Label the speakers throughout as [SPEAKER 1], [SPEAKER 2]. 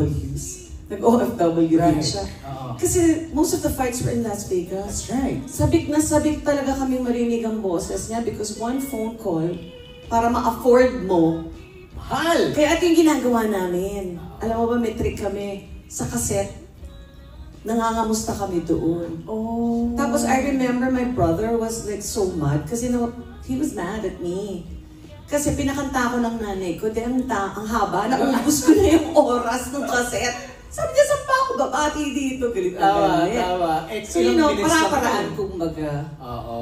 [SPEAKER 1] OFWs. Nag-OFW din siya. Kasi most of the fights were in Las Vegas.
[SPEAKER 2] That's right.
[SPEAKER 1] Sabik na sabik talaga kami marinig ang boses niya because one phone call, para ma-afford mo,
[SPEAKER 2] mahal!
[SPEAKER 1] Kaya ito yung ginagawa namin. Alam mo ba, may trick kami sa cassette. Nangangamusta kami doon.
[SPEAKER 2] Oh.
[SPEAKER 1] Tapos I remember my brother was like so mad kasi he was mad at me. Kasi pinakanta ko ng nanay ko, ang haba, naubos ko na yung oras ng cassette. Sabi niya, saan pa ako babati dito? Galit na galit.
[SPEAKER 2] Tama.
[SPEAKER 1] So you know, para-paraan kumbaga.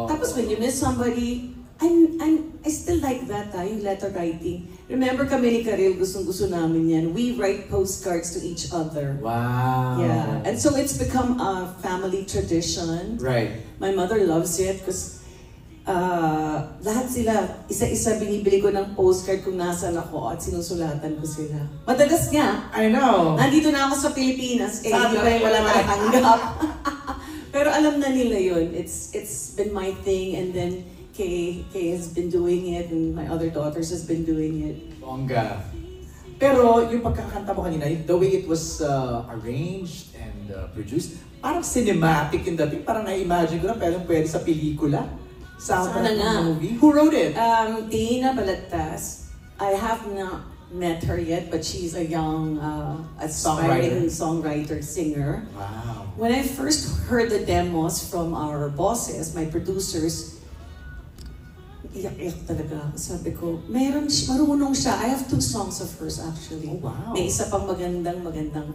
[SPEAKER 1] Tapos when you miss somebody, I still like that, yung letter writing. Remember kami ni Karel, gustong-gusto namin yan. We write postcards to each other.
[SPEAKER 2] Wow.
[SPEAKER 1] Yeah. And so it's become a family tradition.
[SPEAKER 2] Right.
[SPEAKER 1] My mother loves it because lahat sila, isa-isa binibili ko ng postcard kung nasan ako at sinusulatan ko sila. Madalas nga.
[SPEAKER 2] I know.
[SPEAKER 1] Nandito na ako sa Pilipinas, hindi pa yung wala nakatanggap. Pero alam na nila yun. It's been my thing, and then Kay has been doing it, and my other daughters has been doing it.
[SPEAKER 2] Bongga. Pero yung pagkakanta mo kanina, the way it was arranged and produced, parang cinematic yung dating. Parang na-imagine ko na pwede sa pelikula. Soundtrack ng movie. Who wrote it?
[SPEAKER 1] Tina Balagtas. I have not met her yet, but she's a young aspiring songwriter, singer.
[SPEAKER 2] Wow.
[SPEAKER 1] When I first heard the demos from our bosses, my producers, iyak-iyak talaga. Sabi ko, marunong siya. I have 2 songs of hers actually.
[SPEAKER 2] Oh, wow.
[SPEAKER 1] May isa pang magandang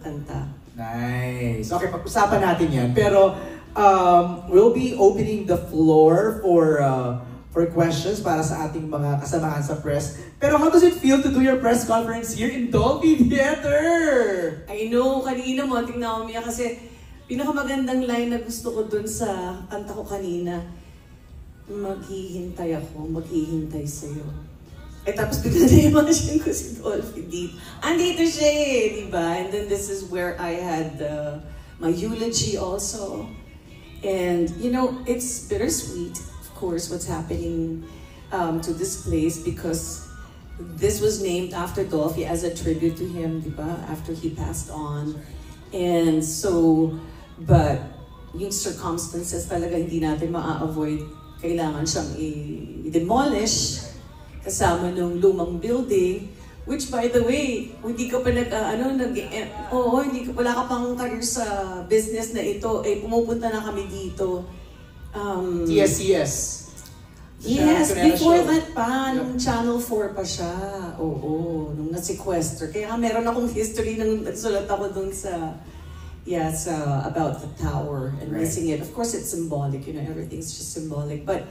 [SPEAKER 1] kanta.
[SPEAKER 2] Nice. Okay, pag-usapan natin yan. Pero we'll be opening the floor for questions para sa ating mga kasamahan sa press. Pero how does it feel to do your press conference here in Dolby Theater?
[SPEAKER 1] I know, kanina mo, tingnan ko kasi pinakamagandang line na gusto ko dun sa kanta ko kanina, maghihintay sa'yo. Tapos bigla na-imagine ko si Dolphy deep. Andito siya diba? And then this is where I had my eulogy also. And you know, it's bittersweet, of course, what's happening to this place because this was named after Dolphy as a tribute to him, diba? After he passed on. And so, but yung circumstances talaga hindi natin maa-avoid. Kailangan siyang i-demolish kasama ng lumang building, which by the way, hindi ka pa wala ka pang career sa business na ito, pumupunta na kami dito.
[SPEAKER 2] TSCS.
[SPEAKER 1] Yes, before that pa, nung Channel 4 pa siya. Oo, nung na-sequester. Kaya meron akong history nung nagsulat ako dun sa about the tower and missing it. Of course, it's symbolic, you know, everything's just symbolic. But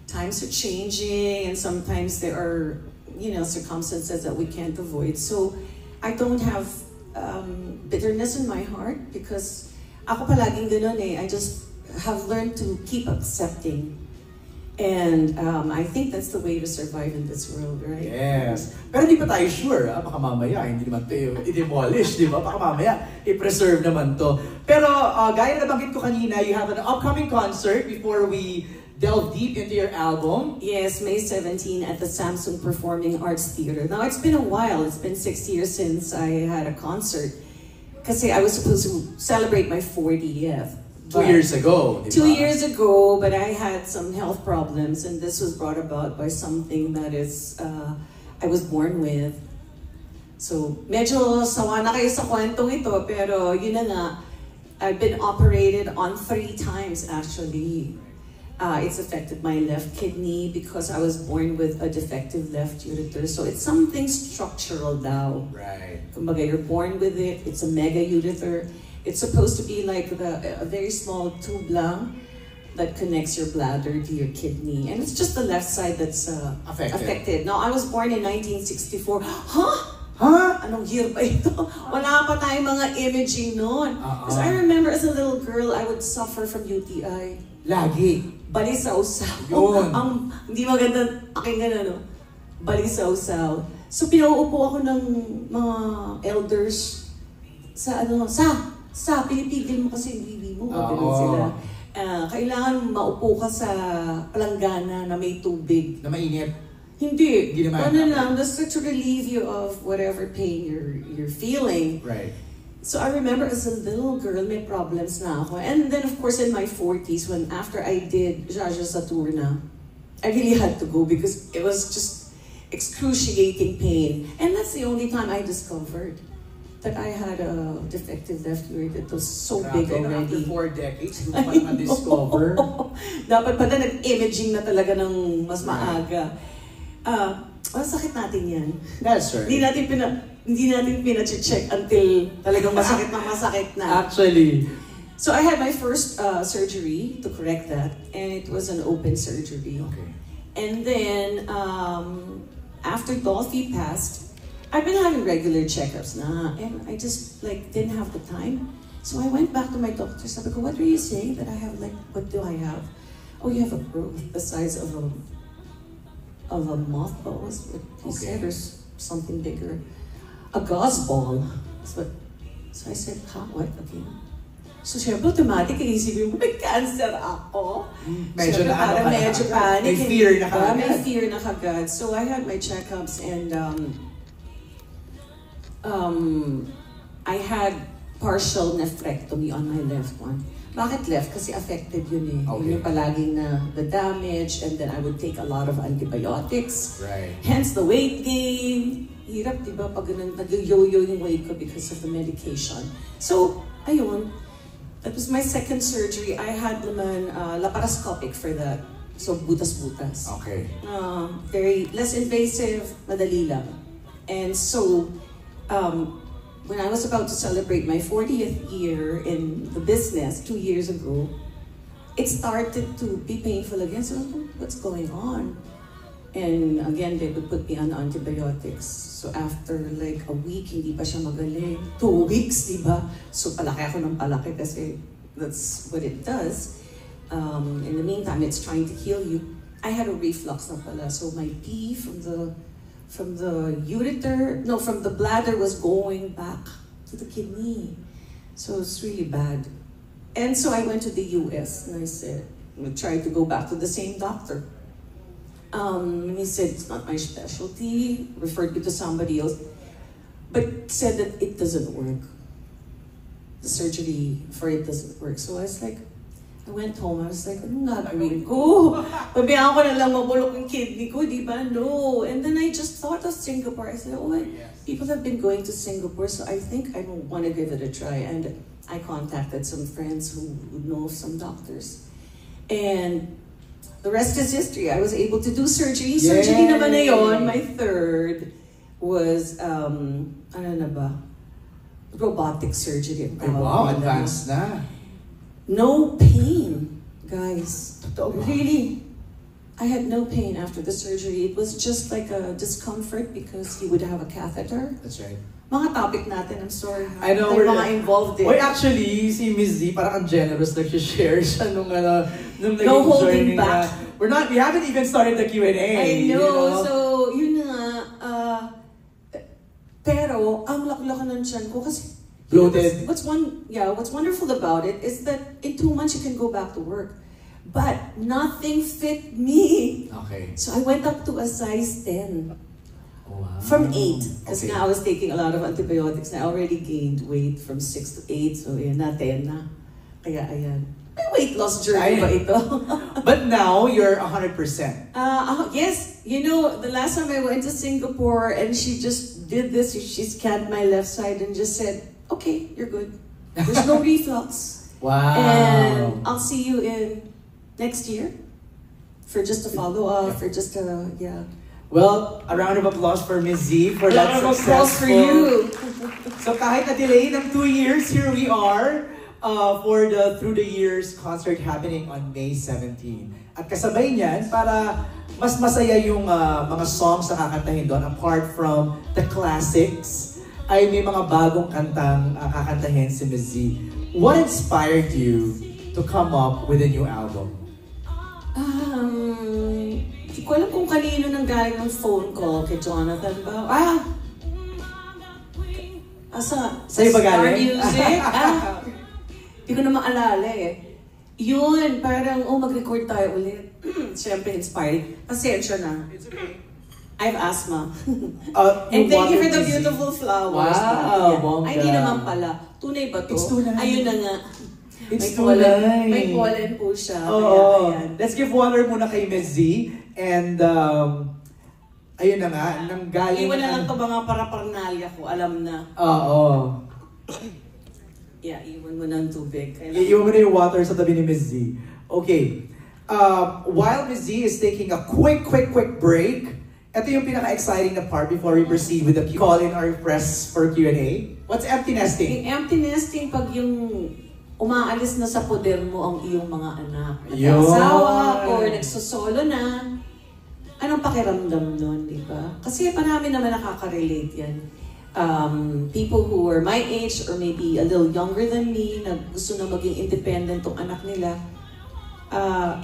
[SPEAKER 1] times are changing, and sometimes there are, you know, circumstances that we can't avoid. So I don't have bitterness in my heart because ako palaging ganun I just have learned to keep accepting. And I think that's the way to survive in this world, right?
[SPEAKER 2] Yes. Pero hindi pa tayo sure, baka mamaya hindi naman tayo i-demolish, di ba? Baka mamaya i-preserve naman to. Pero gaya na nabanggit ko kanina, you have an upcoming concert before we delve deep into your album.
[SPEAKER 1] Yes, May 17 at the Samsung Performing Arts Theater. Now, it's been a while. It's been 6 years since I had a concert. Kasi I was supposed to celebrate my 40th.
[SPEAKER 2] 2 years ago, di ba?
[SPEAKER 1] 2 years ago, but I had some health problems, and this was brought about by something that is I was born with. So, medyo sawa na kayo sa kwentong ito, pero yun na nga, I've been operated on 3 times actually. It's affected my left kidney because I was born with a defective left ureter. So it's something structural daw.
[SPEAKER 2] Right.
[SPEAKER 1] Kumbaga, you're born with it, it's a mega ureter. It's supposed to be like a very small tube lang that connects your bladder to your kidney. And it's just the left side that's affected. Now, I was born in 1964. Huh? Anong year ba ito? Wala pa tayong mga imaging noon. Because I remember as a little girl, I would suffer from UTI.
[SPEAKER 2] Lagi.
[SPEAKER 1] Balisaw-saw.
[SPEAKER 2] Yun.
[SPEAKER 1] Hindi maganda pakinggan ano. Balisaw-saw. So, pinauupo ako ng mga elders sa pinipigil mo kasi yung bibi mo. Ganun sila. Kailangan maupo ka sa palanggana na may tubig.
[SPEAKER 2] Na mainit.
[SPEAKER 1] Hindi.
[SPEAKER 2] Hindi naman.
[SPEAKER 1] Ano lang, just to relieve you of whatever pain you're feeling.
[SPEAKER 2] Right.
[SPEAKER 1] So I remember as a little girl, may problems na ako. And then of course in my 40s, when after I did Jaja Saturna, I really had to go because it was just excruciating pain. And that's the only time I discovered that I had a defective left ear that was so big already.
[SPEAKER 2] After 4 decades, hindi mo pa na-discover.
[SPEAKER 1] Dapat pala nag-imaging na talaga ng mas maaga. Sakit natin yan.
[SPEAKER 2] That's right.
[SPEAKER 1] Hindi natin pina-check until talagang masakit na.
[SPEAKER 2] Actually.
[SPEAKER 1] So I had my first surgery to correct that, and it was an open surgery.
[SPEAKER 2] Okay.
[SPEAKER 1] And then after Dolphy passed, I've been having regular checkups na, and I just like didn't have the time. So I went back to my doctor. Sabi ko, what are you saying that I have? Like, what do I have? Oh, you have a growth the size of a mothball. Was what he said, or something bigger. A gauze ball. So I said, what again? So syempre, automatic, iisipin mo, may cancer ako.
[SPEAKER 2] Medyo
[SPEAKER 1] syempre, parang medyo panic.
[SPEAKER 2] May fear na kagad.
[SPEAKER 1] May fear na kagad. So I had my checkups and I had partial nephrectomy on my left one. Bakit left? Kasi affected yun eh.
[SPEAKER 2] Okay.
[SPEAKER 1] Yun yung palaging na the damage, and then I would take a lot of antibiotics.
[SPEAKER 2] Right.
[SPEAKER 1] Hence the weight gain. Hirap, di ba? Pag nag-yo-yo yung weight ko because of the medication. So, ayun. That was my second surgery. I had naman laparoscopic for that. So, butas-butas.
[SPEAKER 2] Okay.
[SPEAKER 1] Very less invasive, madali lang. And so, when I was about to celebrate my 40th year in the business 2 years ago, it started to be painful again. So, what's going on? And again, they would put me on antibiotics. So after like a week, hindi pa siya magaling. 2 weeks, di ba? So palaki ako ng palaki kasi that's what it does. In the meantime, it's trying to heal you. I had a reflux na pala. So my pee from the ureter, no, from the bladder was going back to the kidney. So it's really bad. And so I went to the US and I said, I tried to go back to the same doctor. And he said, it's not my specialty, referred me to somebody else, but said that it doesn't work. The surgery for it doesn't work. So I was like, I went home, I was like, anong gagawin ko? Pabayaan ko na lang mabulok yung kidney ko, di ba? No. And then I just thought of Singapore. I said, oh, people have been going to Singapore, so I think I want to give it a try. And I contacted some friends who know some doctors. And the rest is history. I was able to do surgery.
[SPEAKER 2] Yay!
[SPEAKER 1] Surgery naman na yun. My third was, ano na ba? Robotic surgery.
[SPEAKER 2] Ay, wow, advanced na.
[SPEAKER 1] No pain, guys.
[SPEAKER 2] Totoo ba?
[SPEAKER 1] Really. I had no pain after the surgery. It was just like a discomfort because you would have a catheter.
[SPEAKER 2] That's right.
[SPEAKER 1] Mga topic natin, I'm sorry.
[SPEAKER 2] I know,
[SPEAKER 1] we're mga involved in.
[SPEAKER 2] Wait, actually, si Miss Z, parang ang generous, nag-share siya nung naging
[SPEAKER 1] No holding
[SPEAKER 2] journey
[SPEAKER 1] back.
[SPEAKER 2] We haven't even started the Q&A.
[SPEAKER 1] I know,
[SPEAKER 2] you know?
[SPEAKER 1] so yun na pero ang laki-laki ng tiyan ko kasi
[SPEAKER 2] Bloated.
[SPEAKER 1] what's wonderful about it is that in 2 months you can go back to work. But nothing fit me.
[SPEAKER 2] Okay.
[SPEAKER 1] So I went up to a size 10.
[SPEAKER 2] Wow.
[SPEAKER 1] From 8. Kasi
[SPEAKER 2] Okay.
[SPEAKER 1] nga I was taking a lot of antibiotics na I already gained weight from 6 to 8. So yun na, 10 na. Kaya ayan. May weight loss journey ba ito?
[SPEAKER 2] But now, you're 100%.
[SPEAKER 1] Yes. You know, the last time I went to Singapore and she just did this, she scanned my left side and just said, okay, you're good. There's no reflux.
[SPEAKER 2] Wow.
[SPEAKER 1] And I'll see you in next year for just a follow-up, for just a,
[SPEAKER 2] Well, a round of applause for Miss Z for that
[SPEAKER 1] round of applause
[SPEAKER 2] successful.
[SPEAKER 1] for you.
[SPEAKER 2] So kahit na-delay ng 2 years, here we are for the Through the Years concert happening on May 17. At kasabay niyan, para mas masaya yung mga songs na kakantahin doon, apart from the classics, ay may mga bagong kantang kakantahin si Miss Z. What inspired you to come up with a new album?
[SPEAKER 1] Hindi ko alam kung kanino nang galing ng phone call kay Jonathan ba?
[SPEAKER 2] Sa'yo ba
[SPEAKER 1] Star
[SPEAKER 2] galing?
[SPEAKER 1] Music? Hindi ko na maalala eh. Yun, parang, mag-record tayo ulit. Siyempre inspired. Pasensya na.
[SPEAKER 2] It's okay.
[SPEAKER 1] I have asthma.
[SPEAKER 2] Yung
[SPEAKER 1] And thank you
[SPEAKER 2] water
[SPEAKER 1] for the
[SPEAKER 2] disease.
[SPEAKER 1] beautiful flowers.
[SPEAKER 2] Wow,
[SPEAKER 1] Yeah.
[SPEAKER 2] bongga.
[SPEAKER 1] Ay, hindi naman pala. Tunay ba to?
[SPEAKER 2] It's tunay.
[SPEAKER 1] Ayun na nga.
[SPEAKER 2] It's
[SPEAKER 1] May pollen po siya.
[SPEAKER 2] Oo.
[SPEAKER 1] Kaya, ayan.
[SPEAKER 2] Let's give water muna kay Ms. Z. And, ayun na nga, nanggaling...
[SPEAKER 1] Iwan na lang ito mga paraparnalya ko. Alam na.
[SPEAKER 2] Oo.
[SPEAKER 1] Yeah, iwan mo ng tubig.
[SPEAKER 2] Iwan mo na yung water sa tabi ni Ms. Z. Okay. While Ms. Z is taking a quick break, ito yung pinaka-exciting na part before we proceed with the call in our press for Q&A. What's empty nesting?
[SPEAKER 1] Yung empty nesting, pag yung umaalis na sa poder mo ang iyong mga anak.
[SPEAKER 2] Yun.
[SPEAKER 1] Nag-asawa or nagsosolo na. Anong pakiramdam nun, di ba? Kasi marami naman nakaka-relate yan. People who are my age or maybe a little younger than me, na gusto na maging independent tong anak nila,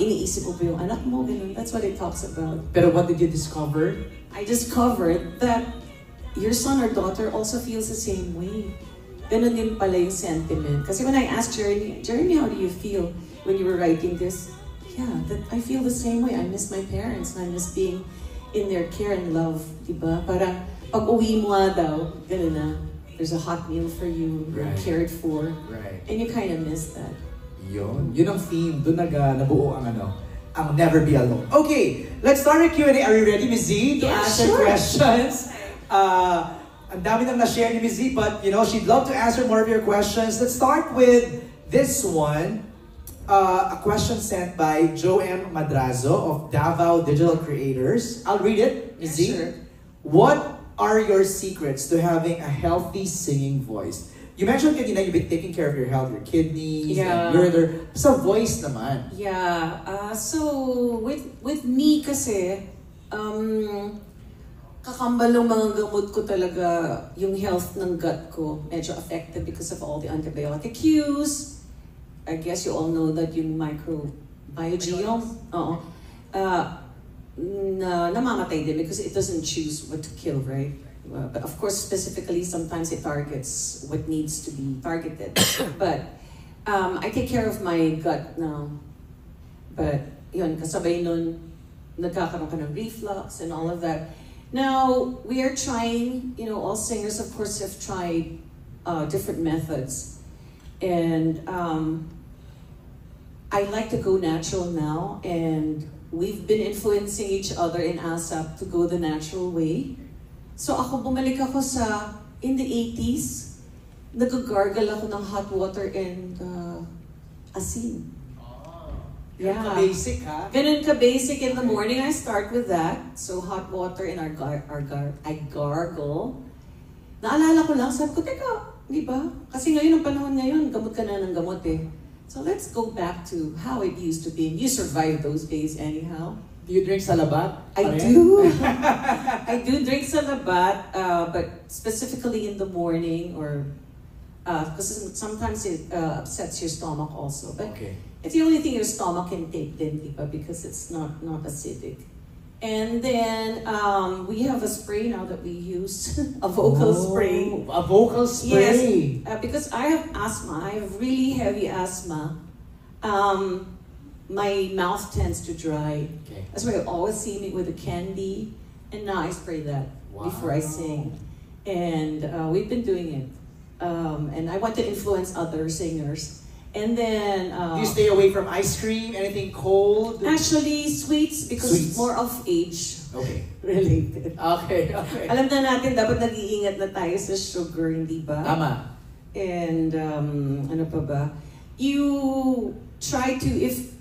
[SPEAKER 1] iniisip mo ba yung anak mo? Ganun. That's what it talks about.
[SPEAKER 2] Pero what did you discover?
[SPEAKER 1] I discovered that your son or daughter also feels the same way. Ganun din pala yung sentiment. Kasi when I asked Jeremy, how do you feel when you were writing this? Yeah, that I feel the same way. I miss my parents and I miss being in their care and love. Diba? Parang pag uwi mo nga daw, ganun na. There's a hot meal for you, you're
[SPEAKER 2] Right.
[SPEAKER 1] cared for.
[SPEAKER 2] Right.
[SPEAKER 1] And you kind of miss that.
[SPEAKER 2] Yun ang theme. Doon nabuo ang Never Be Alone. Okay, let's start our Q&A. Are you ready, Ms. Z, to
[SPEAKER 1] Yeah,
[SPEAKER 2] answer
[SPEAKER 1] sure.
[SPEAKER 2] questions? Ang dami nang na-share ni Ms. Z, but she'd love to answer more of your questions. Let's start with this one. A question sent by Joe M. Madrazo of Davao Digital Creators. I'll read it, Ms. Z.
[SPEAKER 1] Sure.
[SPEAKER 2] What are your secrets to having a healthy singing voice? You mentioned kanina you've been taking care of your health, your kidneys,
[SPEAKER 1] Yeah.
[SPEAKER 2] and ureter. Sa voice naman.
[SPEAKER 1] Yeah, so with me kasi, kakambalong mga gamot ko talaga, yung health ng gut ko, medyo affected because of all the antibiotic use. I guess you all know that yung microbiome, namamatay din because it doesn't choose what to kill, right? But of course, specifically, sometimes it targets what needs to be targeted. But I take care of my gut now. But yun, kasabay nun, nagkakaroon ka ng reflux and all of that. Now, we are trying, all singers, of course, have tried different methods. And I like to go natural now, and we've been influencing each other in ASAP to go the natural way. So bumalik ako in the 80s, nag-gargle ako ng hot water and asin. Yeah.
[SPEAKER 2] Basic, ha?
[SPEAKER 1] Ganun ka-basic. In the morning, I start with that. So hot water and I gargle. Naalala ko lang, sabi ko, teka, di ba? Kasi ngayon, ang panahon ngayon, gamot ka na ng gamot eh. So let's go back to how it used to be. You survived those days anyhow.
[SPEAKER 2] Do you drink salabat?
[SPEAKER 1] I do. I do drink salabat, but specifically in the morning or because sometimes it upsets your stomach also. But
[SPEAKER 2] Okay.
[SPEAKER 1] it's the only thing your stomach can take then, diba? Because it's not acidic. And then we have a spray now that we use, a vocal spray.
[SPEAKER 2] A vocal spray.
[SPEAKER 1] Yes, because I have asthma. I have really heavy asthma. My mouth tends to dry.
[SPEAKER 2] Okay.
[SPEAKER 1] That's why you always see me with a candy. And now I spray that before I sing. And we've been doing it. And I want to influence other singers. And then...
[SPEAKER 2] Do you stay away from ice cream? Anything cold?
[SPEAKER 1] Actually, sweets, because
[SPEAKER 2] Sweets.
[SPEAKER 1] More of age
[SPEAKER 2] Okay.
[SPEAKER 1] related.
[SPEAKER 2] Okay.
[SPEAKER 1] Alam na natin, dapat nag-iingat na tayo sa sugar, hindi ba?
[SPEAKER 2] Tama.
[SPEAKER 1] And ano pa ba? You try to, if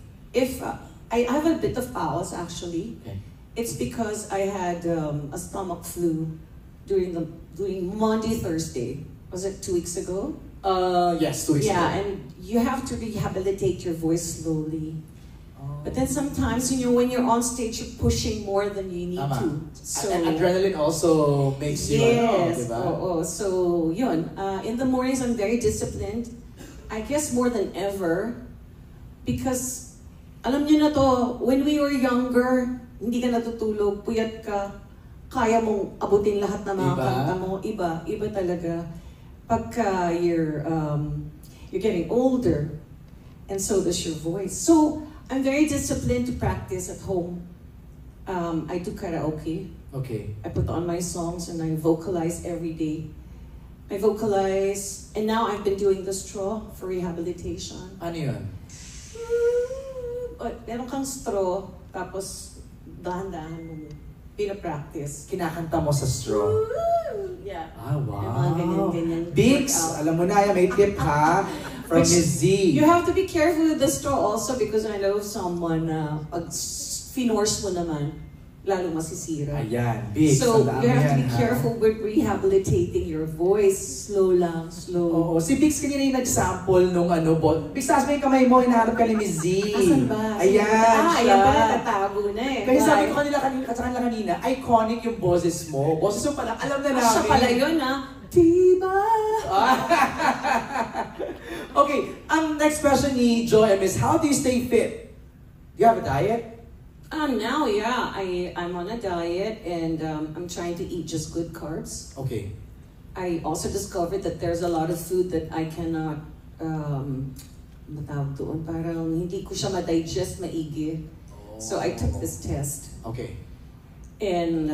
[SPEAKER 1] I have a bit of pause actually.
[SPEAKER 2] Okay.
[SPEAKER 1] It's because I had a stomach flu during Monday, Thursday. Was it 2 weeks ago?
[SPEAKER 2] Yes, 2 weeks ago.
[SPEAKER 1] Yeah, and you have to rehabilitate your voice slowly. But then sometimes when you're on stage, you're pushing more than you need
[SPEAKER 2] Tama.
[SPEAKER 1] to. So
[SPEAKER 2] And adrenaline also makes you,
[SPEAKER 1] yes,
[SPEAKER 2] diba?
[SPEAKER 1] So yun. In the mornings, I'm very disciplined. I guess more than ever, because alam niyo na to, when we were younger, hindi ka natutulog, puyat ka, kaya mong abutin lahat ng mga
[SPEAKER 2] Iba?
[SPEAKER 1] kanta mo. Iba talaga. Pagka you're getting older, and so does your voice. So I'm very disciplined to practice at home. I do karaoke
[SPEAKER 2] Okay.
[SPEAKER 1] I put on my songs and I vocalize every day. I vocalize, and now I've been doing the straw for rehabilitation.
[SPEAKER 2] Ano yun?
[SPEAKER 1] Meron kang straw, tapos dahan-dahan mo pinapractice.
[SPEAKER 2] Kinakanta mo sa straw.
[SPEAKER 1] Yeah.
[SPEAKER 2] Ah, wow.
[SPEAKER 1] Yung mga ganyan-ganyan.
[SPEAKER 2] Biggs,
[SPEAKER 1] workout.
[SPEAKER 2] alam mo na yan, may tip ha? From
[SPEAKER 1] Which,
[SPEAKER 2] Miss Z.
[SPEAKER 1] You have to be careful with the straw also because I know someone pag finorce mo naman, lalo masisira.
[SPEAKER 2] Ayan, Biggs.
[SPEAKER 1] So,
[SPEAKER 2] tandaan
[SPEAKER 1] you
[SPEAKER 2] mo
[SPEAKER 1] have to
[SPEAKER 2] yan,
[SPEAKER 1] be
[SPEAKER 2] ha?
[SPEAKER 1] careful with rehabilitating your voice. Slow lang, slow.
[SPEAKER 2] Oo, si Biggs kanina yung nag-sample nung ano, Biggs, taas mo yung kamay mo, hinahanap ka ni Miss Z.
[SPEAKER 1] Asan ba?
[SPEAKER 2] Ayan, siya.
[SPEAKER 1] Ayan pala, tatago na eh.
[SPEAKER 2] Kaya sabi
[SPEAKER 1] Why?
[SPEAKER 2] ko kanila kanina, iconic yung boses mo. Boses mo pala, alam na namin.
[SPEAKER 1] Siya pala yun Diba?
[SPEAKER 2] Okay, ang next question ni Joem is, how do you stay fit? Do you have a diet?
[SPEAKER 1] Now, yeah, I'm on a diet and I'm trying to eat just good carbs.
[SPEAKER 2] Okay.
[SPEAKER 1] I also discovered that there's a lot of food that I cannot, matawag doon, parang hindi ko siya ma-digest maigi. So I took this test.
[SPEAKER 2] Okay.
[SPEAKER 1] And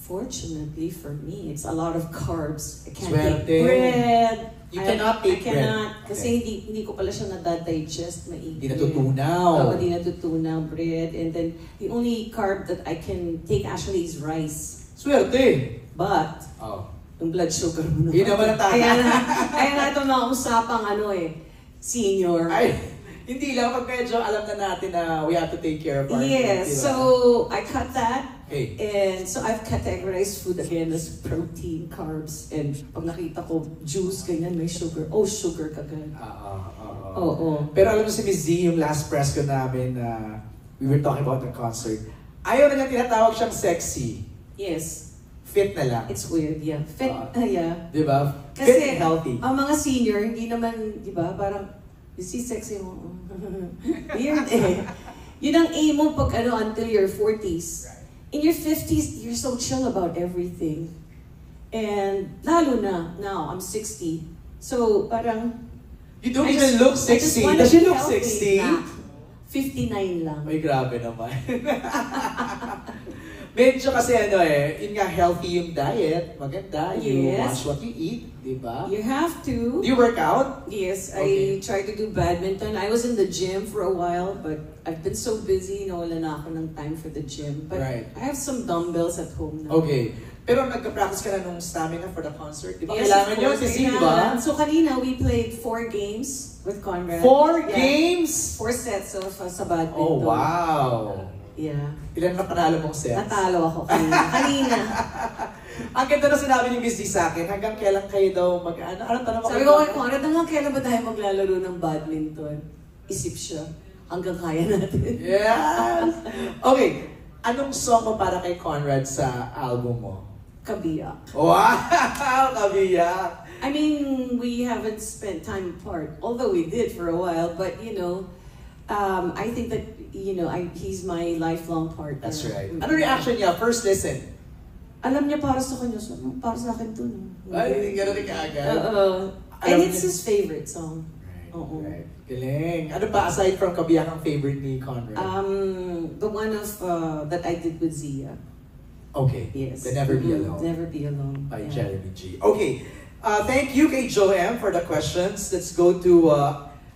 [SPEAKER 1] fortunately for me, it's a lot of carbs. I can't
[SPEAKER 2] Swerte.
[SPEAKER 1] take bread.
[SPEAKER 2] You cannot take bread.
[SPEAKER 1] I cannot. Kasi
[SPEAKER 2] Okay.
[SPEAKER 1] hindi ko pala siya na-digest maigi.
[SPEAKER 2] Hindi natutunaw.
[SPEAKER 1] Hindi natutunaw bread. And then the only carb that I can take actually is rice.
[SPEAKER 2] Swerte.
[SPEAKER 1] But,
[SPEAKER 2] Oh.
[SPEAKER 1] yung blood sugar mo
[SPEAKER 2] Yun naman ang tama.
[SPEAKER 1] Ayan na ito na usapang senior.
[SPEAKER 2] Ay, hindi lang pag medyo alam na natin na we have to take care of our
[SPEAKER 1] Yes,
[SPEAKER 2] diba?
[SPEAKER 1] so I cut that.
[SPEAKER 2] Okay.
[SPEAKER 1] And so I've categorized food again as protein, carbs, and pag nakita ko juice, ganyan, may sugar. Oh, sugar kagad. Oo.
[SPEAKER 2] Pero alam mo si Miss Z, yung last press ko namin, we were talking about the concert. Ayaw na niya tinatawag siyang sexy.
[SPEAKER 1] Yes.
[SPEAKER 2] Fit na lang.
[SPEAKER 1] It's weird, yeah. Fit, yeah.
[SPEAKER 2] Di ba?
[SPEAKER 1] Kasi,
[SPEAKER 2] Fit and healthy.
[SPEAKER 1] ang mga senior, hindi naman, di ba, parang, you see sexy mo. Weird eh. Yun ang aim mo pag until your 40s. In your 50s, you're so chill about everything. And lalo na, now, I'm 60. So, parang,
[SPEAKER 2] You don't even look
[SPEAKER 1] I just
[SPEAKER 2] 60.
[SPEAKER 1] wanna
[SPEAKER 2] Does she
[SPEAKER 1] be
[SPEAKER 2] look
[SPEAKER 1] healthy
[SPEAKER 2] 60?
[SPEAKER 1] na. 59 lang.
[SPEAKER 2] Ay, grabe naman. Medyo kasi yun nga, healthy yung diet, maganda, you
[SPEAKER 1] Yes.
[SPEAKER 2] watch what you eat, di ba?
[SPEAKER 1] You have to.
[SPEAKER 2] Do you work out?
[SPEAKER 1] Yes,
[SPEAKER 2] Okay.
[SPEAKER 1] I tried to do badminton. I was in the gym for a while, but I've been so busy, nawala na ako ng time for the gym. But
[SPEAKER 2] Right.
[SPEAKER 1] I have some dumbbells at home now.
[SPEAKER 2] Okay. Pero nagka-practice ka na nung stamina for the concert, di ba?
[SPEAKER 1] Yes,
[SPEAKER 2] Kailangan
[SPEAKER 1] of
[SPEAKER 2] yun
[SPEAKER 1] course,
[SPEAKER 2] kasi, di ba?
[SPEAKER 1] kailangan. So kanina, we played 4 games with Conrad.
[SPEAKER 2] 4
[SPEAKER 1] Yeah.
[SPEAKER 2] games?
[SPEAKER 1] 4 sets of sa badminton.
[SPEAKER 2] Oh, wow.
[SPEAKER 1] Yeah.
[SPEAKER 2] Ilan na panalo mong sets?
[SPEAKER 1] Natalo ako kanina.
[SPEAKER 2] Ang ganda na sinabi ni Miss D sa akin, hanggang kailan kayo daw anong tanong mo?
[SPEAKER 1] Sabi ko kay Conrad, hanggang kailan ba tayo maglalaro ng badminton? Isip siya, hanggang kaya natin.
[SPEAKER 2] Yes! Okay, anong song mo para kay Conrad sa album mo?
[SPEAKER 1] Kabiyak.
[SPEAKER 2] Wow! Kabiyak!
[SPEAKER 1] I mean, we haven't spent time apart, although we did for a while, but I think that, he's my lifelong partner.
[SPEAKER 2] That's right. Ano reaction niya? First listen.
[SPEAKER 1] Alam niya para sa kanya, so, para sa akin to. No?
[SPEAKER 2] Ay, gano'n ka agad.
[SPEAKER 1] And
[SPEAKER 2] Alam
[SPEAKER 1] it's
[SPEAKER 2] niya-
[SPEAKER 1] his favorite song.
[SPEAKER 2] Right,
[SPEAKER 1] Oo.
[SPEAKER 2] right. Galing. Ano ba, aside from Kabiyak, ang favorite ni Conrad?
[SPEAKER 1] The one of that I did with Zia.
[SPEAKER 2] Okay.
[SPEAKER 1] Yes.
[SPEAKER 2] The Never Be Alone.
[SPEAKER 1] Never Be Alone.
[SPEAKER 2] By
[SPEAKER 1] Yeah.
[SPEAKER 2] Jeremy G. Okay. Thank you kay Joem for the questions. Let's go to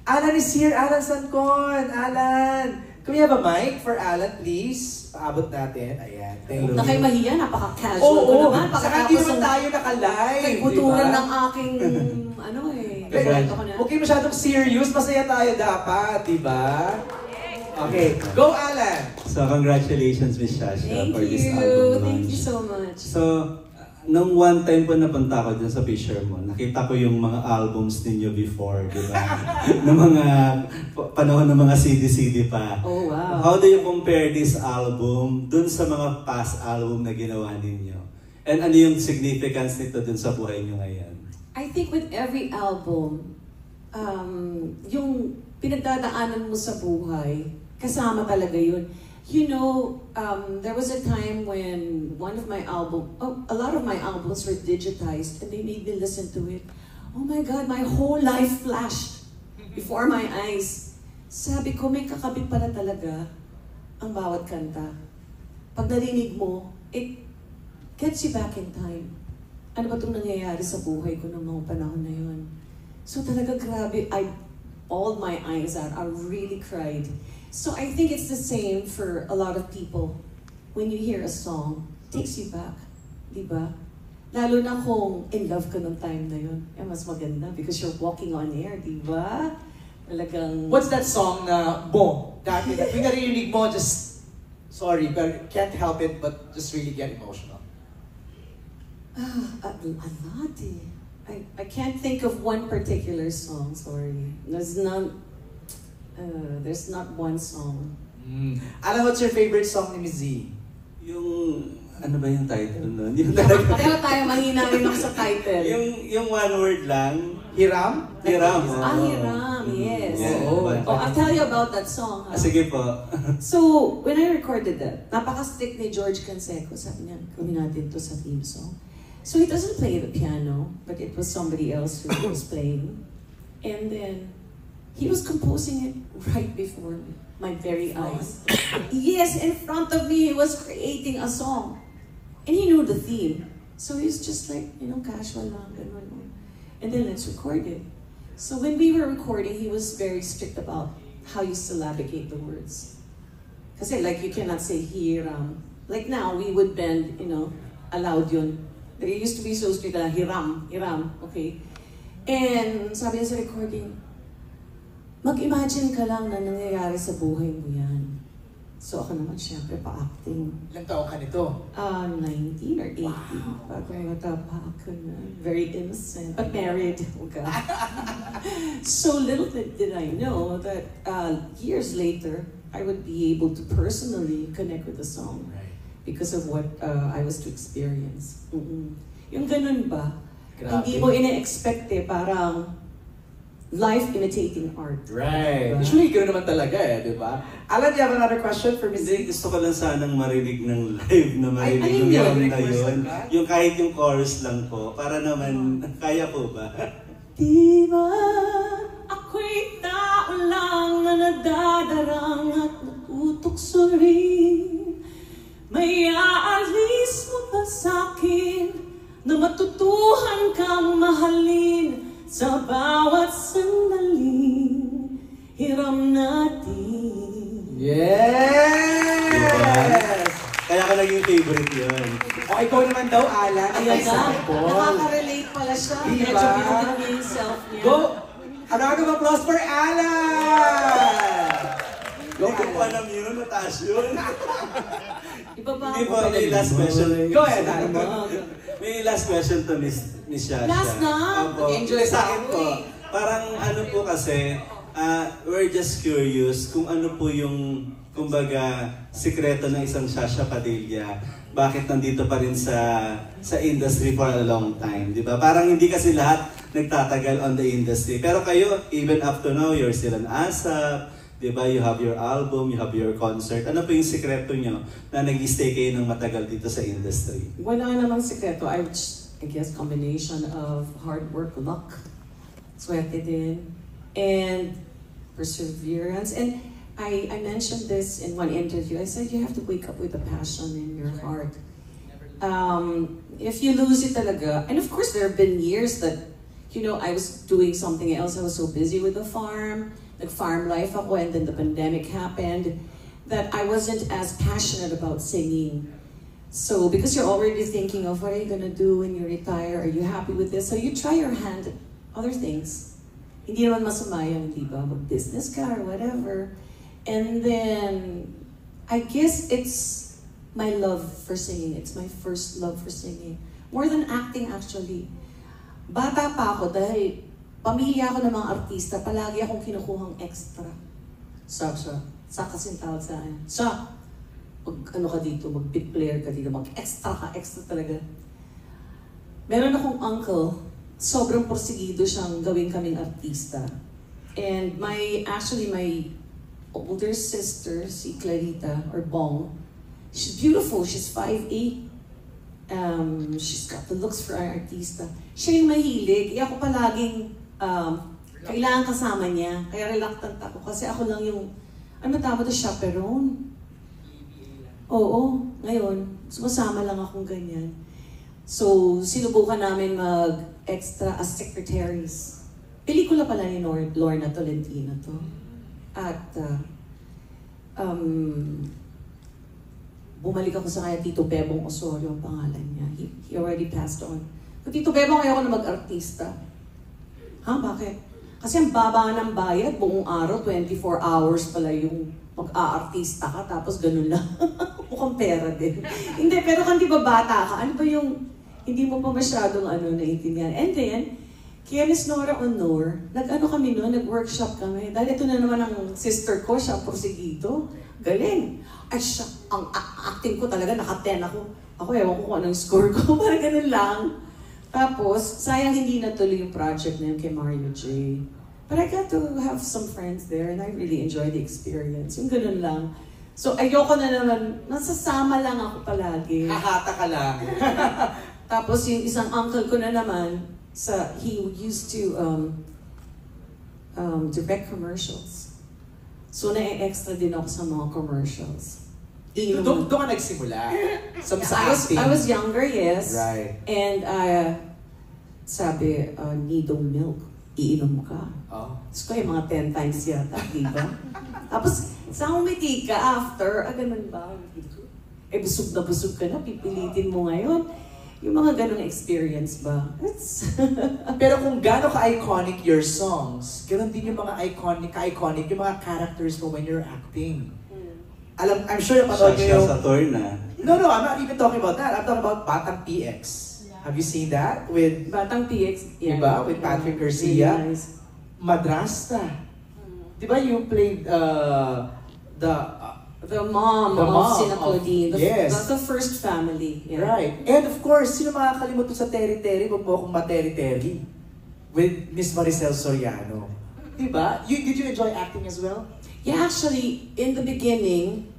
[SPEAKER 2] Alan is here. Alan Sancon. Alan. Can we have a mic for Alan, please? Paabot natin. Ayan. Thank you.
[SPEAKER 1] Na kayo mahiya, napaka-casual
[SPEAKER 2] Oo,
[SPEAKER 1] ko naman.
[SPEAKER 2] saka hindi
[SPEAKER 1] Pagkatapos
[SPEAKER 2] naman
[SPEAKER 1] ng
[SPEAKER 2] tayo naka-live.
[SPEAKER 1] kay buturan
[SPEAKER 2] diba?
[SPEAKER 1] ng aking, kwento ko na.
[SPEAKER 2] Huwag kayo masyadong serious. Masaya tayo dapat, di ba? Okay. Go, Alan!
[SPEAKER 3] So, congratulations, Miss Shasha,
[SPEAKER 1] Thank
[SPEAKER 3] for this
[SPEAKER 1] you.
[SPEAKER 3] album
[SPEAKER 1] Thank you
[SPEAKER 3] launch.
[SPEAKER 1] so much.
[SPEAKER 3] So, nung one time po napunta ako dun sa picture mo, nakita ko yung mga albums ninyo before, di ba? Ng mga panahon ng mga CD-CD pa.
[SPEAKER 1] Oh, wow.
[SPEAKER 3] How do you compare this album dun sa mga past album na ginawa ninyo? And ano yung significance nito dun sa buhay nyo ngayon?
[SPEAKER 1] I think with every album, yung pinagdadaanan mo sa buhay, kasama talaga yun. There was a time when a lot of my albums were digitized and they made me listen to it. Oh my God, my whole life flashed before my eyes. Sabi ko, may kakabit pala talaga ang bawat kanta. Pag narinig mo, gets you back in time. Ano ba itong nangyayari sa buhay ko noong mga panahon na yun? So talaga grabe, I bawled my eyes out. I really cried. So I think it's the same for a lot of people. When you hear a song, it takes you back. Diba? Lalo na kung in love ka ng time na yun. Mas maganda because you're walking on air, diba? Talagang...
[SPEAKER 2] What's that song na, dati, na pinaririnig mo, just, sorry, but can't help it, but just really get emotional?
[SPEAKER 1] A lot eh. I can't think of one particular song, sorry. There's not one song.
[SPEAKER 2] Alam, what's your favorite song ni Miss Z?
[SPEAKER 3] Yung, ano ba yung title nun? Yung
[SPEAKER 1] Pareho tayo, mahina rin ako sa title.
[SPEAKER 3] yung one word lang.
[SPEAKER 2] Hiram?
[SPEAKER 3] Hiram.
[SPEAKER 1] Hiram, yes.
[SPEAKER 3] Yeah.
[SPEAKER 1] I'll tell you about that song.
[SPEAKER 3] Sige po.
[SPEAKER 1] So, when I recorded that, napaka-strict ni George Canseco. Sabi niya, gawin natin to sa theme song. So he doesn't play the piano, but it was somebody else who was playing. And then, he was composing it right before my very eyes. Yes, in front of me, he was creating a song. And he knew the theme. So he was just like, casual lang, ganun. And then let's record it. So when we were recording, he was very strict about how you syllabicate the words. Kasi like, you cannot say hiram. Like now, we would bend, allowed yun. They used to be so strict, hiram, okay? And sabi niya sa recording, mag-imagine ka lang na nangyayari sa buhay mo yan. So ako naman syempre pa-acting.
[SPEAKER 2] Ilang taong ka nito?
[SPEAKER 1] 19 or 18.
[SPEAKER 2] Wow.
[SPEAKER 1] Bago matapa ako na. Very innocent. But married. Oh God. So little did I know that years later, I would be able to personally connect with the song. Because of what I was to experience. Yung ganun ba?
[SPEAKER 2] Grabe.
[SPEAKER 1] Hindi mo ina-expect parang life imitating art.
[SPEAKER 2] Right. Usually, gano'n naman talaga di ba? Alan, you have another question for Miss Z?
[SPEAKER 3] Hindi, gusto ko lang sanang marinig ng live na marinig
[SPEAKER 1] Ay,
[SPEAKER 3] yung
[SPEAKER 1] yun.
[SPEAKER 3] hiram na yun. Yung kahit yung chorus lang po, para naman, kaya po ba?
[SPEAKER 1] Di ba ako'y tao lang na nadadarang at natutokso rin? May aalis mo ba sa'kin na matutuhan kang mahalin sa bawat sandaling hiram natin?
[SPEAKER 2] Yes!
[SPEAKER 3] Diba? Kaya ka naging favorite yun.
[SPEAKER 2] O, ikaw naman daw, Alan.
[SPEAKER 1] Ayan na,
[SPEAKER 2] Example.
[SPEAKER 1] nakaka-relate pala siya.
[SPEAKER 2] Diba?
[SPEAKER 1] Medyo binutin niya yung self niya.
[SPEAKER 2] Go! A round of applause for Alan!
[SPEAKER 3] Hindi ko pa alam yun, mataas yun.
[SPEAKER 1] Iba ba?
[SPEAKER 3] Hindi po, may last question.
[SPEAKER 2] Go ahead, Alan.
[SPEAKER 3] May last question to Miss Shasha.
[SPEAKER 1] Last na?
[SPEAKER 3] Opo.
[SPEAKER 1] Mag-enjoy
[SPEAKER 3] Sa akin
[SPEAKER 1] ako
[SPEAKER 3] po,
[SPEAKER 1] eh.
[SPEAKER 3] parang ano po kasi, we're just curious kung ano po yung, kumbaga, sikreto ng isang Shasha Padilla. Bakit nandito pa rin sa industry for a long time, di ba? Parang hindi kasi lahat nagtatagal on the industry. Pero kayo, even up to now, you're still an ASAP, di ba? You have your album, you have your concert. Ano po yung sikreto nyo na nag-stay kayo ng matagal dito sa industry?
[SPEAKER 1] Wala namang sikreto. I guess combination of hard work, luck, swerte din, and perseverance. And I mentioned this in one interview. I said you have to wake up with a passion in your heart. If you lose it talaga, and of course there have been years that, I was doing something else. I was so busy with the farm, farm life ako, and then the pandemic happened, that I wasn't as passionate about singing. So, because you're already thinking of what are you gonna do when you retire? Are you happy with this? So you try your hand at other things. Hindi naman masama yun, di ba? Mag-business ka or whatever. And then, I guess it's my love for singing. It's my first love for singing. More than acting, actually. Bata pa ako dahil pamilya ako ng mga artista, palagi akong kinukuhang extra. Sa kasing tawag sa akin. Ano ka dito, mag-bit player ka dito, extra talaga. Meron akong uncle, sobrang porsigido siyang gawin kaming artista. And my older sister, si Clarita, or Bong, she's beautiful, she's 5'8". She's got the looks for an artista. Siya yung mahilig, ako palaging kailangan kasama niya. Kaya reluctant ako kasi ako lang yung, ano tawag ito, chaperone? Oo. Ngayon, sumasama lang akong ganyan. So, sinubukan namin mag-extra as secretaries. Pelikula pala ni Lorna Tolentino to. At bumalik ako sa kanya, Tito Bebong Osorio ang pangalan niya. He already passed on. Tito Bebong, ayoko na mag-artista. Ha, bakit? Kasi ang baba ng bayad, buong araw, 24 hours pala yung mag-aartista ka, tapos ganun lang. Mukhang pera din. Hindi, pero kung di ba bata ka, ano ba yung hindi mo pa masyadong naiintindihan? And then, kaya Miss Nora Honor, kami noon, nag-workshop kami. Dahil ito na naman ang sister ko, siya porsigito. Galing. Ay siya, ang acting ko talaga, naka-10 ako. Ako, ewan ko kung anong score ko, parang ganun lang. Tapos, sayang hindi natuloy yung project na yun kay Mario J. But I got to have some friends there and I really enjoyed the experience. Yung ganun lang. So, ayoko na naman, nasasama lang ako palagi.
[SPEAKER 2] Hahata ka lang.
[SPEAKER 1] Tapos, yung isang uncle ko na naman, he used to direct commercials. So, na-extra din ako sa mga commercials.
[SPEAKER 2] Doon ka nagsimula? Sa acting?
[SPEAKER 1] I was younger, yes.
[SPEAKER 2] Right.
[SPEAKER 1] And sabi, Nidong milk, iinom ka.
[SPEAKER 2] Oh.
[SPEAKER 1] Tapos ko yung mga 10 times yata, di ba? Tapos, sa umiti ka after, ganun ba? Busog na busog ka na, pipilitin mo ngayon. Yung mga ganung experience ba?
[SPEAKER 2] Pero kung gaano ka-iconic your songs, ganun din yung mga iconic yung mga characters mo when you're acting. I'm sure napanood nyo yung...
[SPEAKER 3] Sa Torna.
[SPEAKER 2] No, I'm not even talking about that. I'm talking about Batang PX. Have you seen that? With
[SPEAKER 1] Batang PX, yeah.
[SPEAKER 2] Diba? With Patrick Garcia.
[SPEAKER 1] Really nice.
[SPEAKER 2] Madrasta. Diba you played
[SPEAKER 1] the mom of Sina Claudine.
[SPEAKER 2] Yes.
[SPEAKER 1] The first family. Yeah.
[SPEAKER 2] Right. And of course, sino makakalimot sa Terry-Terry? Huwag mo akong ma-Terry-Terry. With Miss Maricel Soriano. Diba? Did you enjoy acting as well?
[SPEAKER 1] Yeah, actually, in the beginning,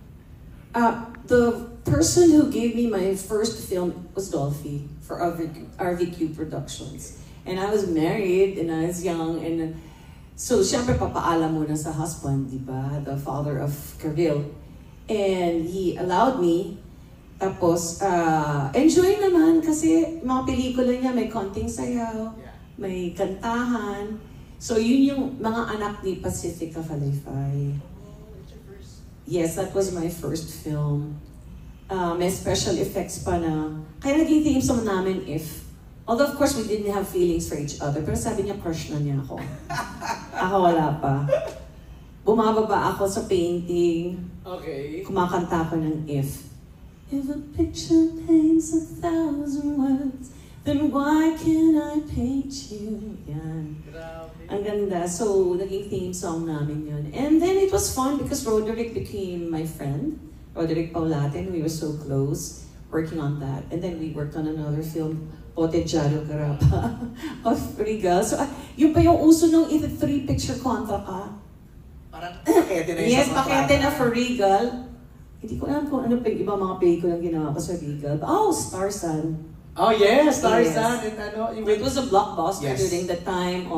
[SPEAKER 1] the person who gave me my first film was Dolphy for RVQ Productions. And I was married and I was young. And so, syempre, papaalam muna sa husband, di ba? The father of Kerville. And he allowed me. Tapos, enjoy naman kasi mga pelikula niya may konting sayaw, may kantahan. So, yun yung mga anak ni Pacifica Falayfay. Yes, that was my first film. May special effects pa na. Kaya naging theme song namin If. Although of course we didn't have feelings for each other, pero sabi niya crush na niya ako. Ako wala pa. Bumababa ako sa painting.
[SPEAKER 2] Okay.
[SPEAKER 1] Kumakanta ako ng If. If a picture paints 1,000 words, then why can't I paint you? Yan. Ang ganda. So, naging theme song namin yun. And then it was fun because Roderick became my friend. Roderick Paulatin, we were so close working on that. And then we worked on another film, Pote Jalo Garapa of Regal. So, yun pa yung uso nung 3-picture contract ka.
[SPEAKER 2] Parang pakete na yun.
[SPEAKER 1] Yes, pakete na for Regal. Hindi ko alam kung ano pa yung ibang mga pelikulang ginawa ko sa Regal. Oh, Starson.
[SPEAKER 2] Oh yes, Tarzan.
[SPEAKER 1] Yes.
[SPEAKER 2] And
[SPEAKER 1] It was a blockbuster
[SPEAKER 2] Yes.
[SPEAKER 1] during the time.